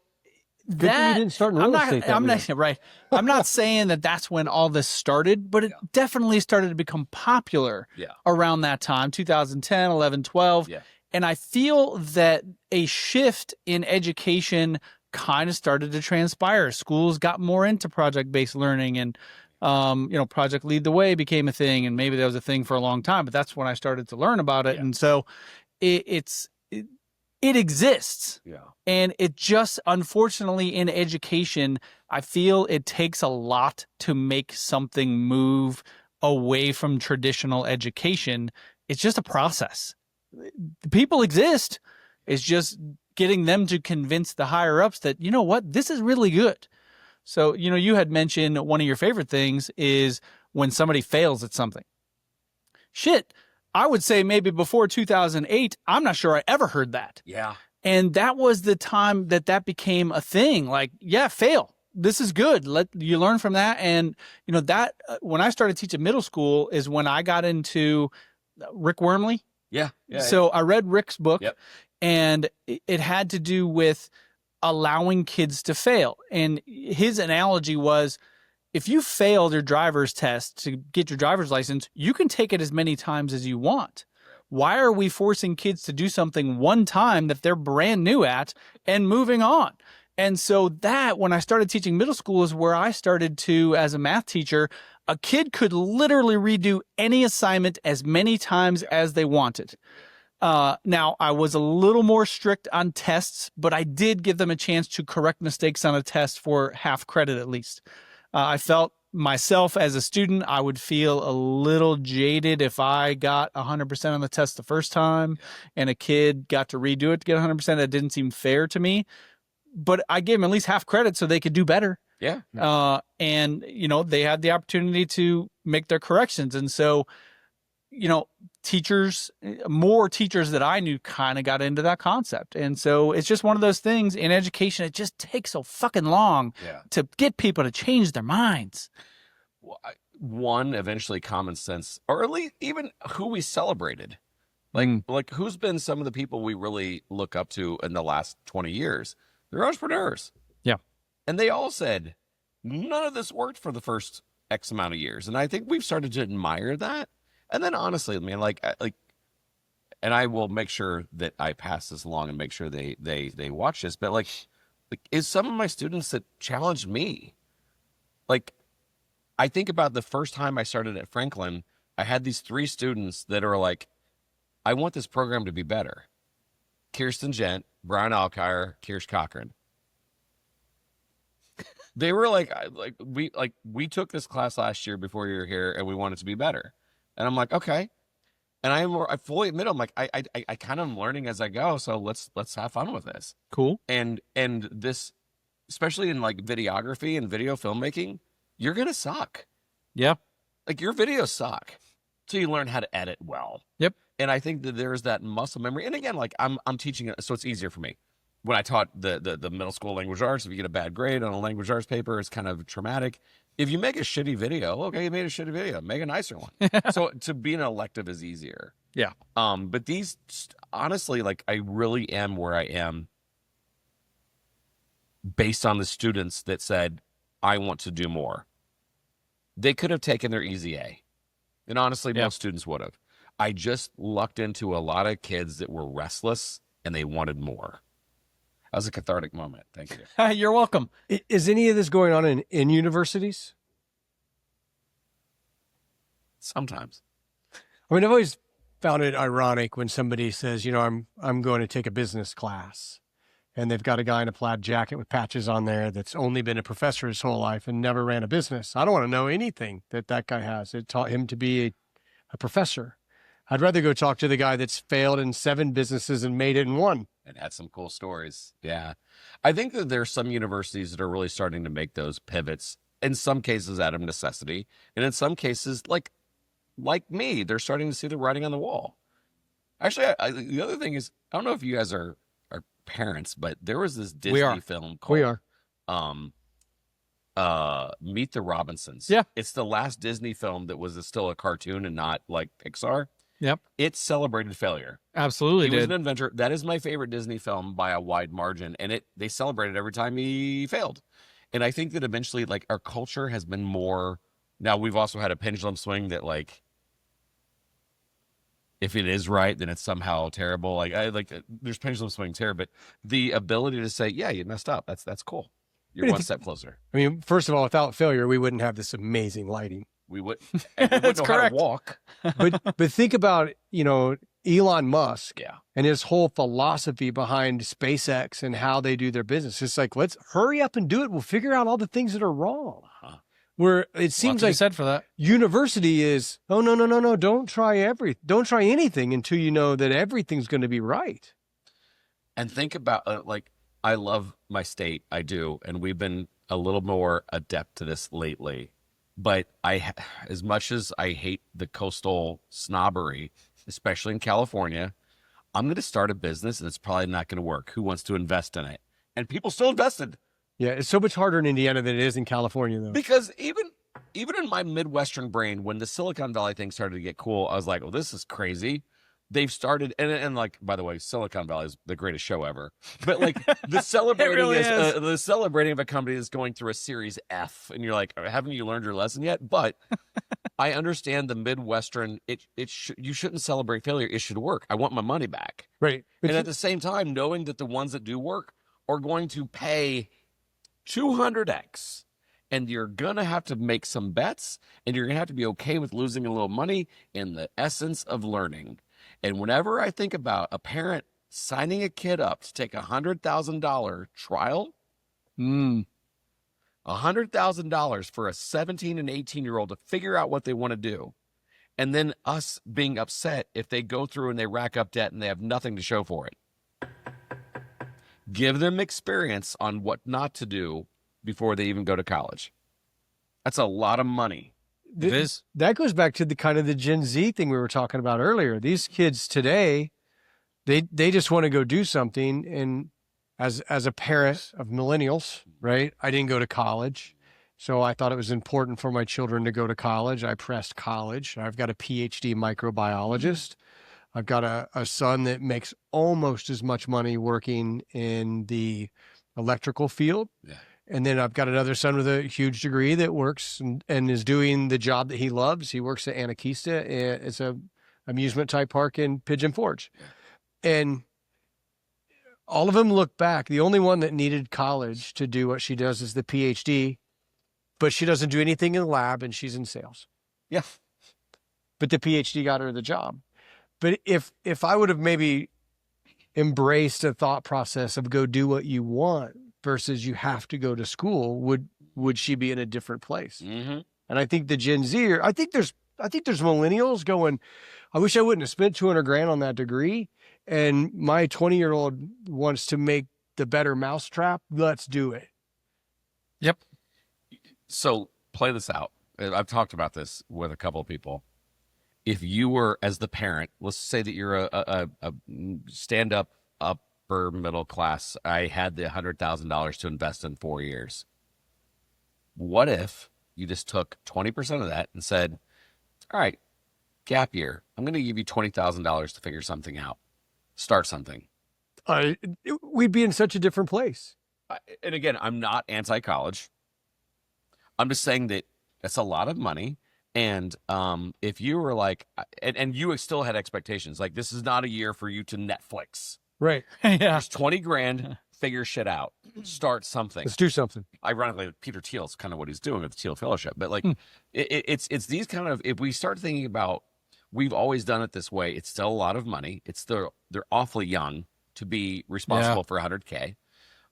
Good thing you didn't start in real estate. I'm not right. I'm not saying that that's when all this started, but it definitely started to become popular around that time, 2010, 11, 12. Yeah. And I feel that a shift in education kind of started to transpire. Schools got more into project-based learning, and Project Lead the Way became a thing, and maybe that was a thing for a long time, but that's when I started to learn about it. And so it exists. Yeah. And it just, unfortunately, in education, I feel it takes a lot to make something move away from traditional education. It's just a process. The people exist. It's just getting them to convince the higher ups that, you know what, this is really good. So, you had mentioned one of your favorite things is when somebody fails at something. Shit, I would say maybe before 2008, I'm not sure I ever heard that. Yeah. And that was the time that became a thing. Like, yeah, fail. This is good. You learn from that. And, that when I started teaching middle school is when I got into Rick Wormley. Yeah. So I read Rick's book, Yep. and it had to do with allowing kids to fail. And his analogy was, if you failed your driver's test to get your driver's license, you can take it as many times as you want. Why are we forcing kids to do something one time that they're brand new at and moving on? And so that, when I started teaching middle school, is where I started to, as a math teacher, a kid could literally redo any assignment as many times as they wanted. Now, I was a little more strict on tests, but I did give them a chance to correct mistakes on a test for half credit at least. I felt myself as a student, I would feel a little jaded if I got 100% on the test the first time and a kid got to redo it to get 100%. That didn't seem fair to me. But I gave them at least half credit so they could do better. Yeah. And, they had the opportunity to make their corrections. And so, more teachers that I knew kind of got into that concept. And so it's just one of those things in education. It just takes so fucking long to get people to change their minds. Well, one, eventually common sense, or at least even who we celebrated. Like who's been some of the people we really look up to in the last 20 years? They're entrepreneurs. Yeah. And they all said, none of this worked for the first X amount of years. And I think we've started to admire that. And then honestly, man, and I will make sure that I pass this along and make sure they watch this, but like is some of my students that challenged me. Like, I think about the first time I started at Franklin, I had these 3 students that are like, I want this program to be better. Kirsten Gent, Brian Alkire, Kirsch Cochran. They were we took this class last year before you were here, and we want it to be better. And I'm like, okay. And I fully admit, I'm like, I kind of am learning as I go. So let's have fun with this. Cool. And this, especially in like videography and video filmmaking, you're going to suck. Yeah. Like your videos suck. So you learn how to edit well. Yep. And I think that there's that muscle memory. And again, like I'm teaching it, so it's easier for me. When I taught the middle school language arts, if you get a bad grade on a language arts paper, it's kind of traumatic. If you make a shitty video, okay, you made a shitty video, make a nicer one. So to be an elective is easier. Yeah. But these, honestly, like I really am where I am based on the students that said, I want to do more. They could have taken their easy A. And honestly, most students would have. I just lucked into a lot of kids that were restless and they wanted more. That was a cathartic moment. Thank you. You're welcome. Is any of this going on in universities? Sometimes. I mean, I've always found it ironic when somebody says, I'm going to take a business class, and they've got a guy in a plaid jacket with patches on there that's only been a professor his whole life and never ran a business. I don't want to know anything that guy has. It taught him to be a professor. I'd rather go talk to the guy that's failed in 7 businesses and made it in 1. And had some cool stories. Yeah. I think that there's some universities that are really starting to make those pivots, in some cases out of necessity. And in some cases, like me, they're starting to see the writing on the wall. Actually, the other thing is, I don't know if you guys are parents, but there was this We are. Disney film called We are. Meet the Robinsons. Yeah. It's the last Disney film that was still a cartoon and not like Pixar. Yep. It celebrated failure. Absolutely He was an did. inventor. That is my favorite Disney film by a wide margin, and they celebrated every time he failed. And I think that eventually, like, our culture has been more. Now we've also had a pendulum swing that, like, if it is right, then it's somehow terrible. There's pendulum swings here, but the ability to say, yeah, you messed up. That's cool. You're one step closer. I mean, first of all, without failure, we wouldn't have this amazing lighting. We wouldn't know how to walk. But think about, Elon Musk Yeah. and his whole philosophy behind SpaceX and how they do their business. It's like, let's hurry up and do it. We'll figure out all the things that are wrong. Uh-huh. Where it seems Lots to be like said for that. university is, oh, no. Don't try anything until you know that everything's going to be right. And think about, I love my state. I do. And we've been a little more adept to this lately. But as much as I hate the coastal snobbery, especially in California, I'm going to start a business and it's probably not going to work. Who wants to invest in it? And people still invested. Yeah, it's so much harder in Indiana than it is in California, though. Because even in my Midwestern brain, when the Silicon Valley thing started to get cool, I was like, well, this is crazy. They've started, and like, by the way, Silicon Valley is the greatest show ever. But like the celebrating really is is. the celebrating of a company that's going through a Series F, and you're like, haven't you learned your lesson yet? But I understand the Midwestern. You shouldn't celebrate failure. It should work. I want my money back. Right. And at the same time, knowing that the ones that do work are going to pay 200x. And you're going to have to make some bets, and you're going to have to be okay with losing a little money in the essence of learning. And whenever I think about a parent signing a kid up to take $100,000 trial, $100,000 for a 17 and 18-year-old to figure out what they want to do, and then us being upset if they go through and they rack up debt and they have nothing to show for it. Give them experience on what not to do before they even go to college. That's a lot of money. It is. That goes back to the kind of the Gen Z thing we were talking about earlier. These kids today, they just want to go do something. And as a parent of millennials, right? I didn't go to college. So I thought it was important for my children to go to college. I pressed college. I've got a PhD microbiologist. I've got a son that makes almost as much money working in the electrical field. Yeah. And then I've got another son with a huge degree that works and is doing the job that he loves. He works at Anarchista. It's a amusement type park in Pigeon Forge. And all of them look back. The only one that needed college to do what she does is the PhD, but she doesn't do anything in the lab and she's in sales. Yeah. But the PhD got her the job. But if I would have maybe embraced a thought process of go do what you want versus you have to go to school, would she be in a different place? Mm-hmm. And I think the Gen Z, I think there's millennials going, I wish I wouldn't have spent $200,000 on that degree. And my 20-year-old wants to make the better mousetrap. Let's do it. Yep. So play this out. I've talked about this with a couple of people. If you were, as the parent, let's say that you're a stand-up, upper middle class. I had the $100,000 to invest in 4 years. What if you just took 20% of that and said, all right, gap year, I'm going to give you $20,000 to figure something out. Start something. We'd be in such a different place. And again, I'm not anti-college. I'm just saying that that's a lot of money. And if you were like, and you still had expectations, like this is not a year for you to Netflix. Right. Yeah. There's $20,000, figure shit out, start something. Let's do something. Ironically, Peter Thiel's kind of what he's doing with the Thiel Fellowship. But like, it's these kind of, if we start thinking about, we've always done it this way, it's still a lot of money. They're awfully young to be responsible for $100K.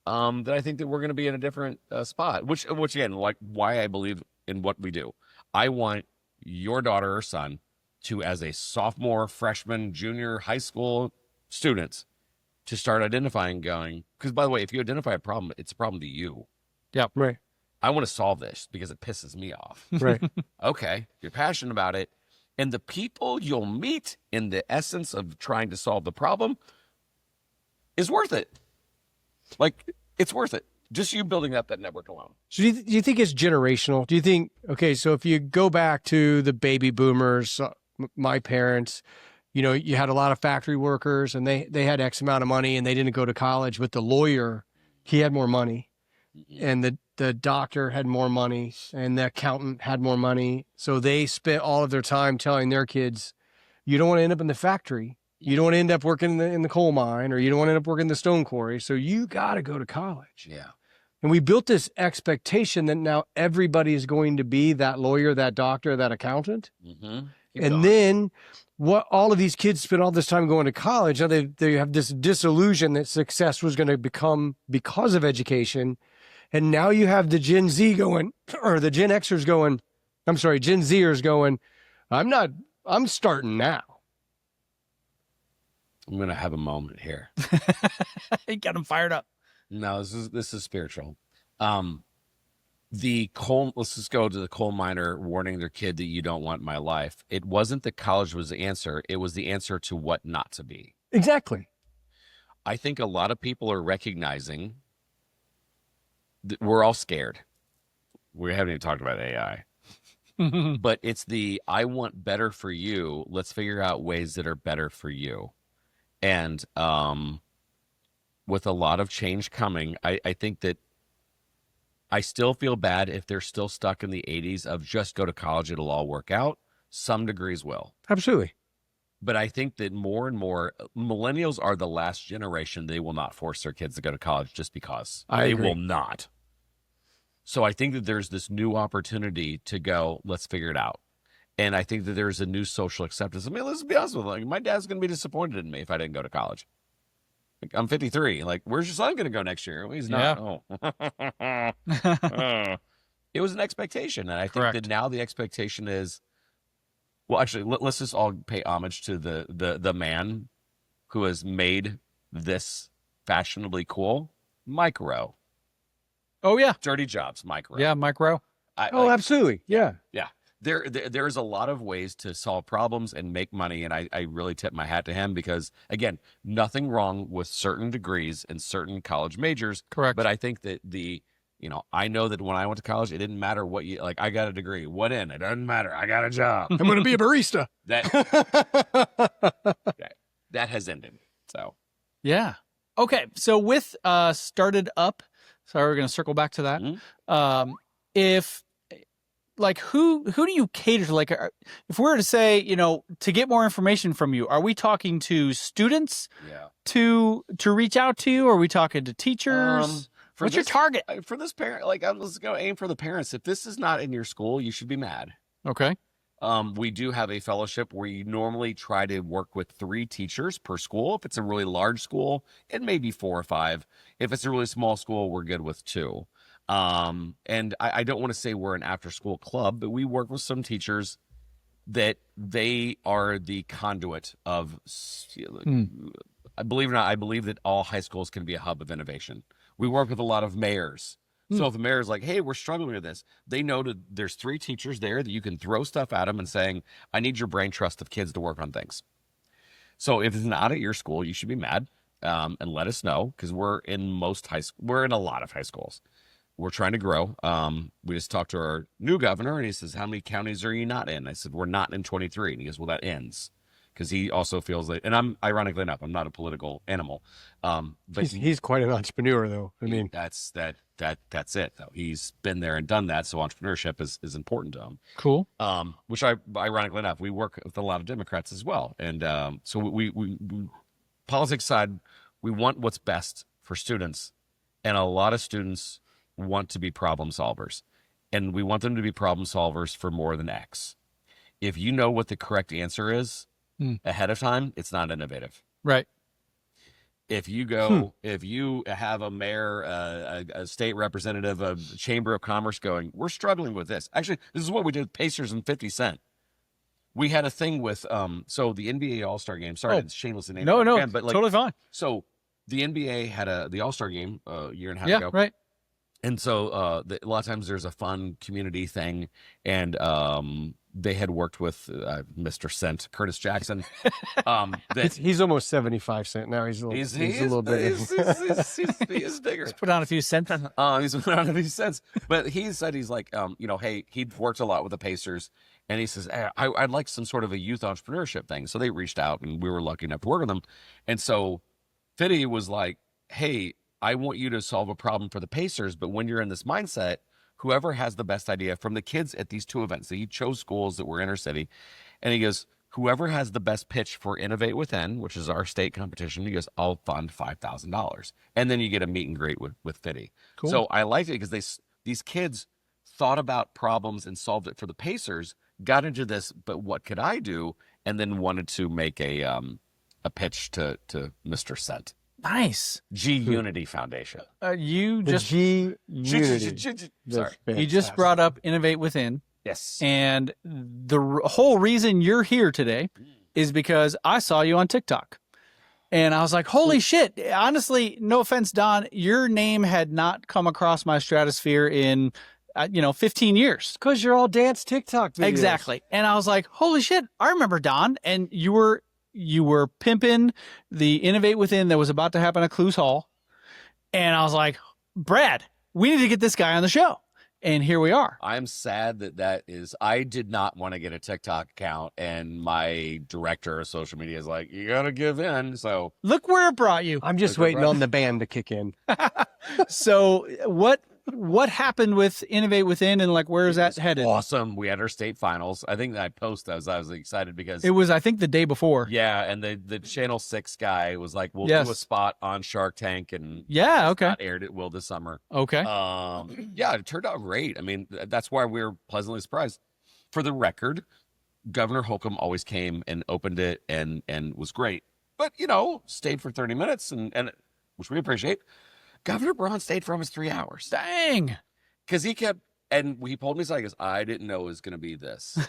That I think that we're going to be in a different spot, which again, like why I believe in what we do. I want your daughter or son to, as a sophomore, freshman, junior, high school students, to start identifying, going, because by the way, if you identify a problem, it's a problem to you. Yeah. Right. I want to solve this because it pisses me off. Right. Okay. You're passionate about it. And the people you'll meet in the essence of trying to solve the problem is worth it. Like, it's worth it. Just you building up that network alone. So do you think it's generational? Do you think, okay, so if you go back to the baby boomers, my parents, you know, you had a lot of factory workers and they had X amount of money and they didn't go to college, but the lawyer, he had more money, and the doctor had more money, and the accountant had more money. So they spent all of their time telling their kids, you don't want to end up in the factory. You don't want to end up working in the coal mine, or you don't want to end up working in the stone quarry. So you got to go to college. Yeah. And we built this expectation that now everybody is going to be that lawyer, that doctor, that accountant. Mm-hmm. And then what all of these kids spent all this time going to college, now they have this disillusion that success was going to become because of education. And now you have the Gen Z going, or the Gen Xers going, I'm sorry, Gen Zers going, I'm starting now. I'm going to have a moment here. You got him fired up. No, this is spiritual. Let's just go to the coal miner warning their kid that you don't want my life. It wasn't that college was the answer. It was the answer to what not to be. Exactly. I think a lot of people are recognizing that we're all scared. We haven't even talked about AI, but it's I want better for you. Let's figure out ways that are better for you. And, with a lot of change coming, I think that I still feel bad if they're still stuck in the 80s of just go to college, it'll all work out. Some degrees will. Absolutely. But I think that more and more millennials are the last generation. They will not force their kids to go to college just because. I agree. Will not. So I think that there's this new opportunity to go, let's figure it out. And I think that there's a new social acceptance. I mean, let's be honest with you. Like, my dad's going to be disappointed in me if I didn't go to college. Like, I'm 53. Like, where's your son going to go next year? Well, he's not. Yeah. Oh. It was an expectation. And I think that now the expectation is, well, actually, let's just all pay homage to the man who has made this fashionably cool. Mike Rowe. Oh, yeah. Dirty Jobs, Mike Rowe. Yeah, Mike Rowe. Absolutely. Yeah. Yeah. There's a lot of ways to solve problems and make money, and I really tip my hat to him because, again, nothing wrong with certain degrees and certain college majors. Correct. But I think that I know that when I went to college, it didn't matter what I got a degree. What in? It doesn't matter. I got a job. I'm going to be a barista. That has ended. So. Yeah. Okay. So with STARTedUP, sorry, we're going to circle back to that. Mm-hmm. Who do you cater to? Like, if we were to say, to get more information from you, are we talking to students to reach out to you? Or are we talking to teachers? What's your target? For this parent, let's go aim for the parents. If this is not in your school, you should be mad. Okay. We do have a fellowship where you normally try to work with 3 teachers per school. If it's a really large school, it may be 4 or 5. If it's a really small school, we're good with 2. And I don't want to say we're an after-school club, but we work with some teachers that they are the conduit of, I believe it or not, I believe that all high schools can be a hub of innovation. We work with a lot of mayors. So if a mayor's like, hey, we're struggling with this, they know that there's 3 teachers there that you can throw stuff at them and saying, I need your brain trust of kids to work on things. So if it's not at your school, you should be mad, and let us know, because we're in a lot of high schools. We're trying to grow. We just talked to our new governor, and he says, how many counties are you not in? I said, we're not in 23. And he goes, well, that ends. Because he also feels like, and I'm ironically enough, I'm not a political animal. But he's quite an entrepreneur, though. I mean, that's it, though. He's been there and done that. So entrepreneurship is important to him. Cool. Which ironically enough, we work with a lot of Democrats as well. And so we politics side, we want what's best for students. And a lot of students want to be problem solvers, and we want them to be problem solvers for more than X. If you know what the correct answer is ahead of time, it's not innovative. Right. If you have a mayor, a state representative, a chamber of commerce going, we're struggling with this. Actually, this is what we did with Pacers and 50 Cent. We had a thing with, so the NBA All-Star game, sorry, it's shameless in name. No, again, but totally fine. So the NBA had the All-Star game a year and a half ago. Yeah, right. And so a lot of times there's a fun community thing, and they had worked with Mr. Cent, Curtis Jackson. He's almost 75 cent now. He's a little bit. He's bigger. Let's put on a few cents. He's put on a few cents. But he said he's like, hey, he'd worked a lot with the Pacers, and he says, hey, I'd like some sort of a youth entrepreneurship thing. So they reached out, and we were lucky enough to work with them. And so Fitty was like, hey, I want you to solve a problem for the Pacers, but when you're in this mindset, whoever has the best idea from the kids at these 2 events, so he chose schools that were inner city, and he goes, whoever has the best pitch for Innovate Within, which is our state competition, he goes, I'll fund $5,000. And then you get a meet and greet with Fitty. Cool. So I liked it because these kids thought about problems and solved it for the Pacers, got into this, but what could I do? And then wanted to make a pitch to Mr. Cent. Nice. G Unity Foundation. You just G Unity. Sorry. You just brought up Innovate Within. Yes. And the whole reason you're here today is because I saw you on TikTok. And I was like, holy shit. Honestly, no offense, Don, your name had not come across my stratosphere in 15 years. Because you're all dance TikTok videos. Exactly. And I was like, holy shit, I remember Don. And you were pimping the Innovate Within that was about to happen at Clues Hall. And I was like, Brad, we need to get this guy on the show. And here we are. I'm sad I did not want to get a TikTok account, and my director of social media is like, you got to give in. So look where it brought you. I'm just waiting on the band to kick in. So what happened with Innovate Within, and like, where is that headed? Awesome. We had our state finals. I think that I posted, I was excited because it was, I think, the day before. Yeah. And the Channel 6 guy was like, we'll do a spot on Shark Tank, and okay. not aired, it will this summer. Okay. Yeah, it turned out great. I mean, that's why we were pleasantly surprised. For the record, Governor Holcomb always came and opened it and was great, but stayed for 30 minutes and which we appreciate. Governor Braun stayed for almost 3 hours. Dang. Because he pulled me aside. He goes, I didn't know it was going to be this.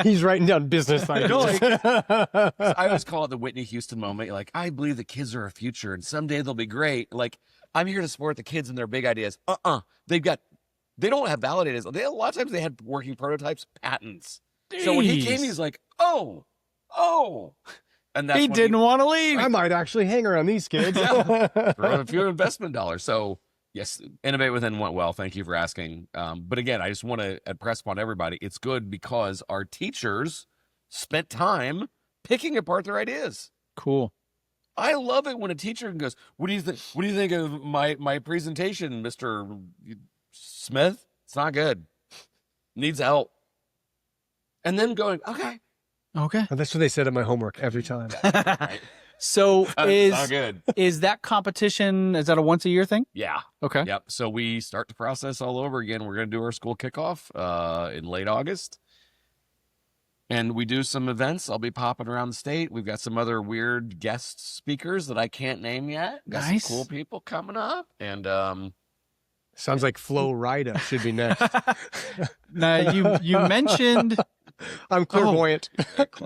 He's writing down business ideas. I always call it the Whitney Houston moment. Like, I believe the kids are our future, and someday they'll be great. Like, I'm here to support the kids and their big ideas. They don't have validators. A lot of times they had working prototypes, patents. Jeez. So when he came, he's like, oh. And that's he didn't want to leave. I might actually hang around these kids. Throw a few investment dollars. So yes, Innovate Within went well. Thank you for asking. But again, I just want to impress upon everybody. It's good because our teachers spent time picking apart their ideas. Cool. I love it when a teacher goes, what do you think? What do you think of my presentation, Mr. Smith? It's not good. Needs help. And then going, okay. Well, that's what they said in my homework every time. So good. Is that competition, is that a once a year thing? Yeah. Okay. Yep. So we start the process all over again. We're going to do our school kickoff in late August. And we do some events. I'll be popping around the state. We've got some other weird guest speakers that I can't name yet. Got nice. Some cool people coming up. And sounds like Flo Rida should be next. Now you mentioned I'm clairvoyant.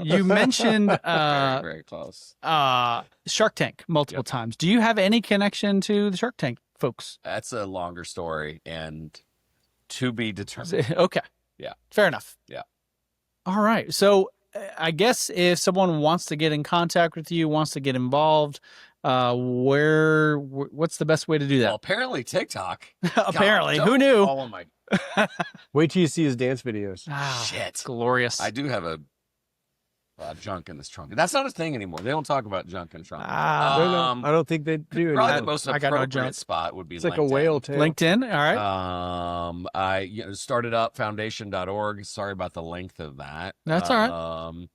You mentioned very close. Shark Tank multiple times. Do you have any connection to the Shark Tank folks? That's a longer story and to be determined. Okay. Yeah. Fair enough. Yeah. All right. So I guess if someone wants to get in contact with you, wants to get involved, what's the best way to do that? Well, apparently TikTok. Apparently. Who knew? Follow my... Wait till you see his dance videos. Shit. Glorious. I do have a junk in this trunk. That's not a thing anymore. They don't talk about junk in trunk. I don't think they do. Probably the most I got no appropriate junk. spot would be It's like LinkedIn. a whale tail. LinkedIn. All right. I StartedUpFoundation.org. Sorry about the length of that. That's all right.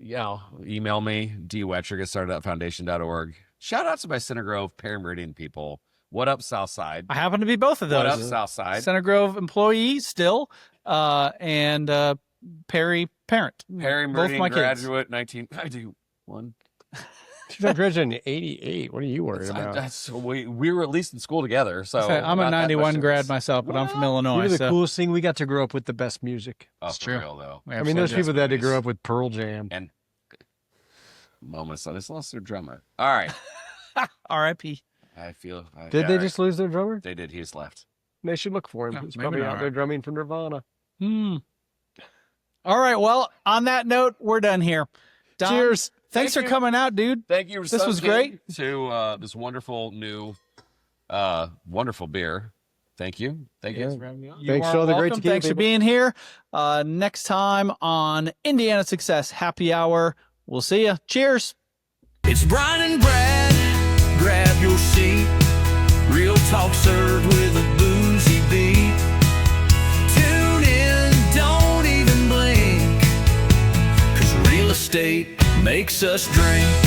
Email me, Wettrick at StartedUpFoundation.org. Shout out to my Center Grove, Perry Meridian people. What up, Southside? I happen to be both of those. What up, Southside? Center Grove employee still, and Perry parent. Perry both Meridian my graduate, kids. 1991. She's not graduating in 88. What are you worried about? We were at least in school together. So I'm a 91 grad myself, but I'm from Illinois. You know the coolest thing? We got to grow up with the best music. That's true. real, though. I mean, those people that had to grow up with Pearl Jam. And moments on this lost their drummer. All right. R.I.P. I feel. Did they just lose their drummer? They did. He's left. They should look for him. No, He's maybe probably not. out there drumming for Nirvana. All All right. Well, on that note, we're done here. Don, Cheers. Thanks Thank for you. coming out, dude. Thank you. This was great. To this wonderful new, wonderful beer. Thank you. Thank you Yeah. for having me on. You Thanks are for all the great welcome. tequila, Thanks for people. being here. Next time on Indiana Success Happy Hour. We'll see you. Cheers. It's Brian and Brad, grab your seat. Real talk served with a boozy beat. Tune in, don't even blink, 'cause real estate makes us drink.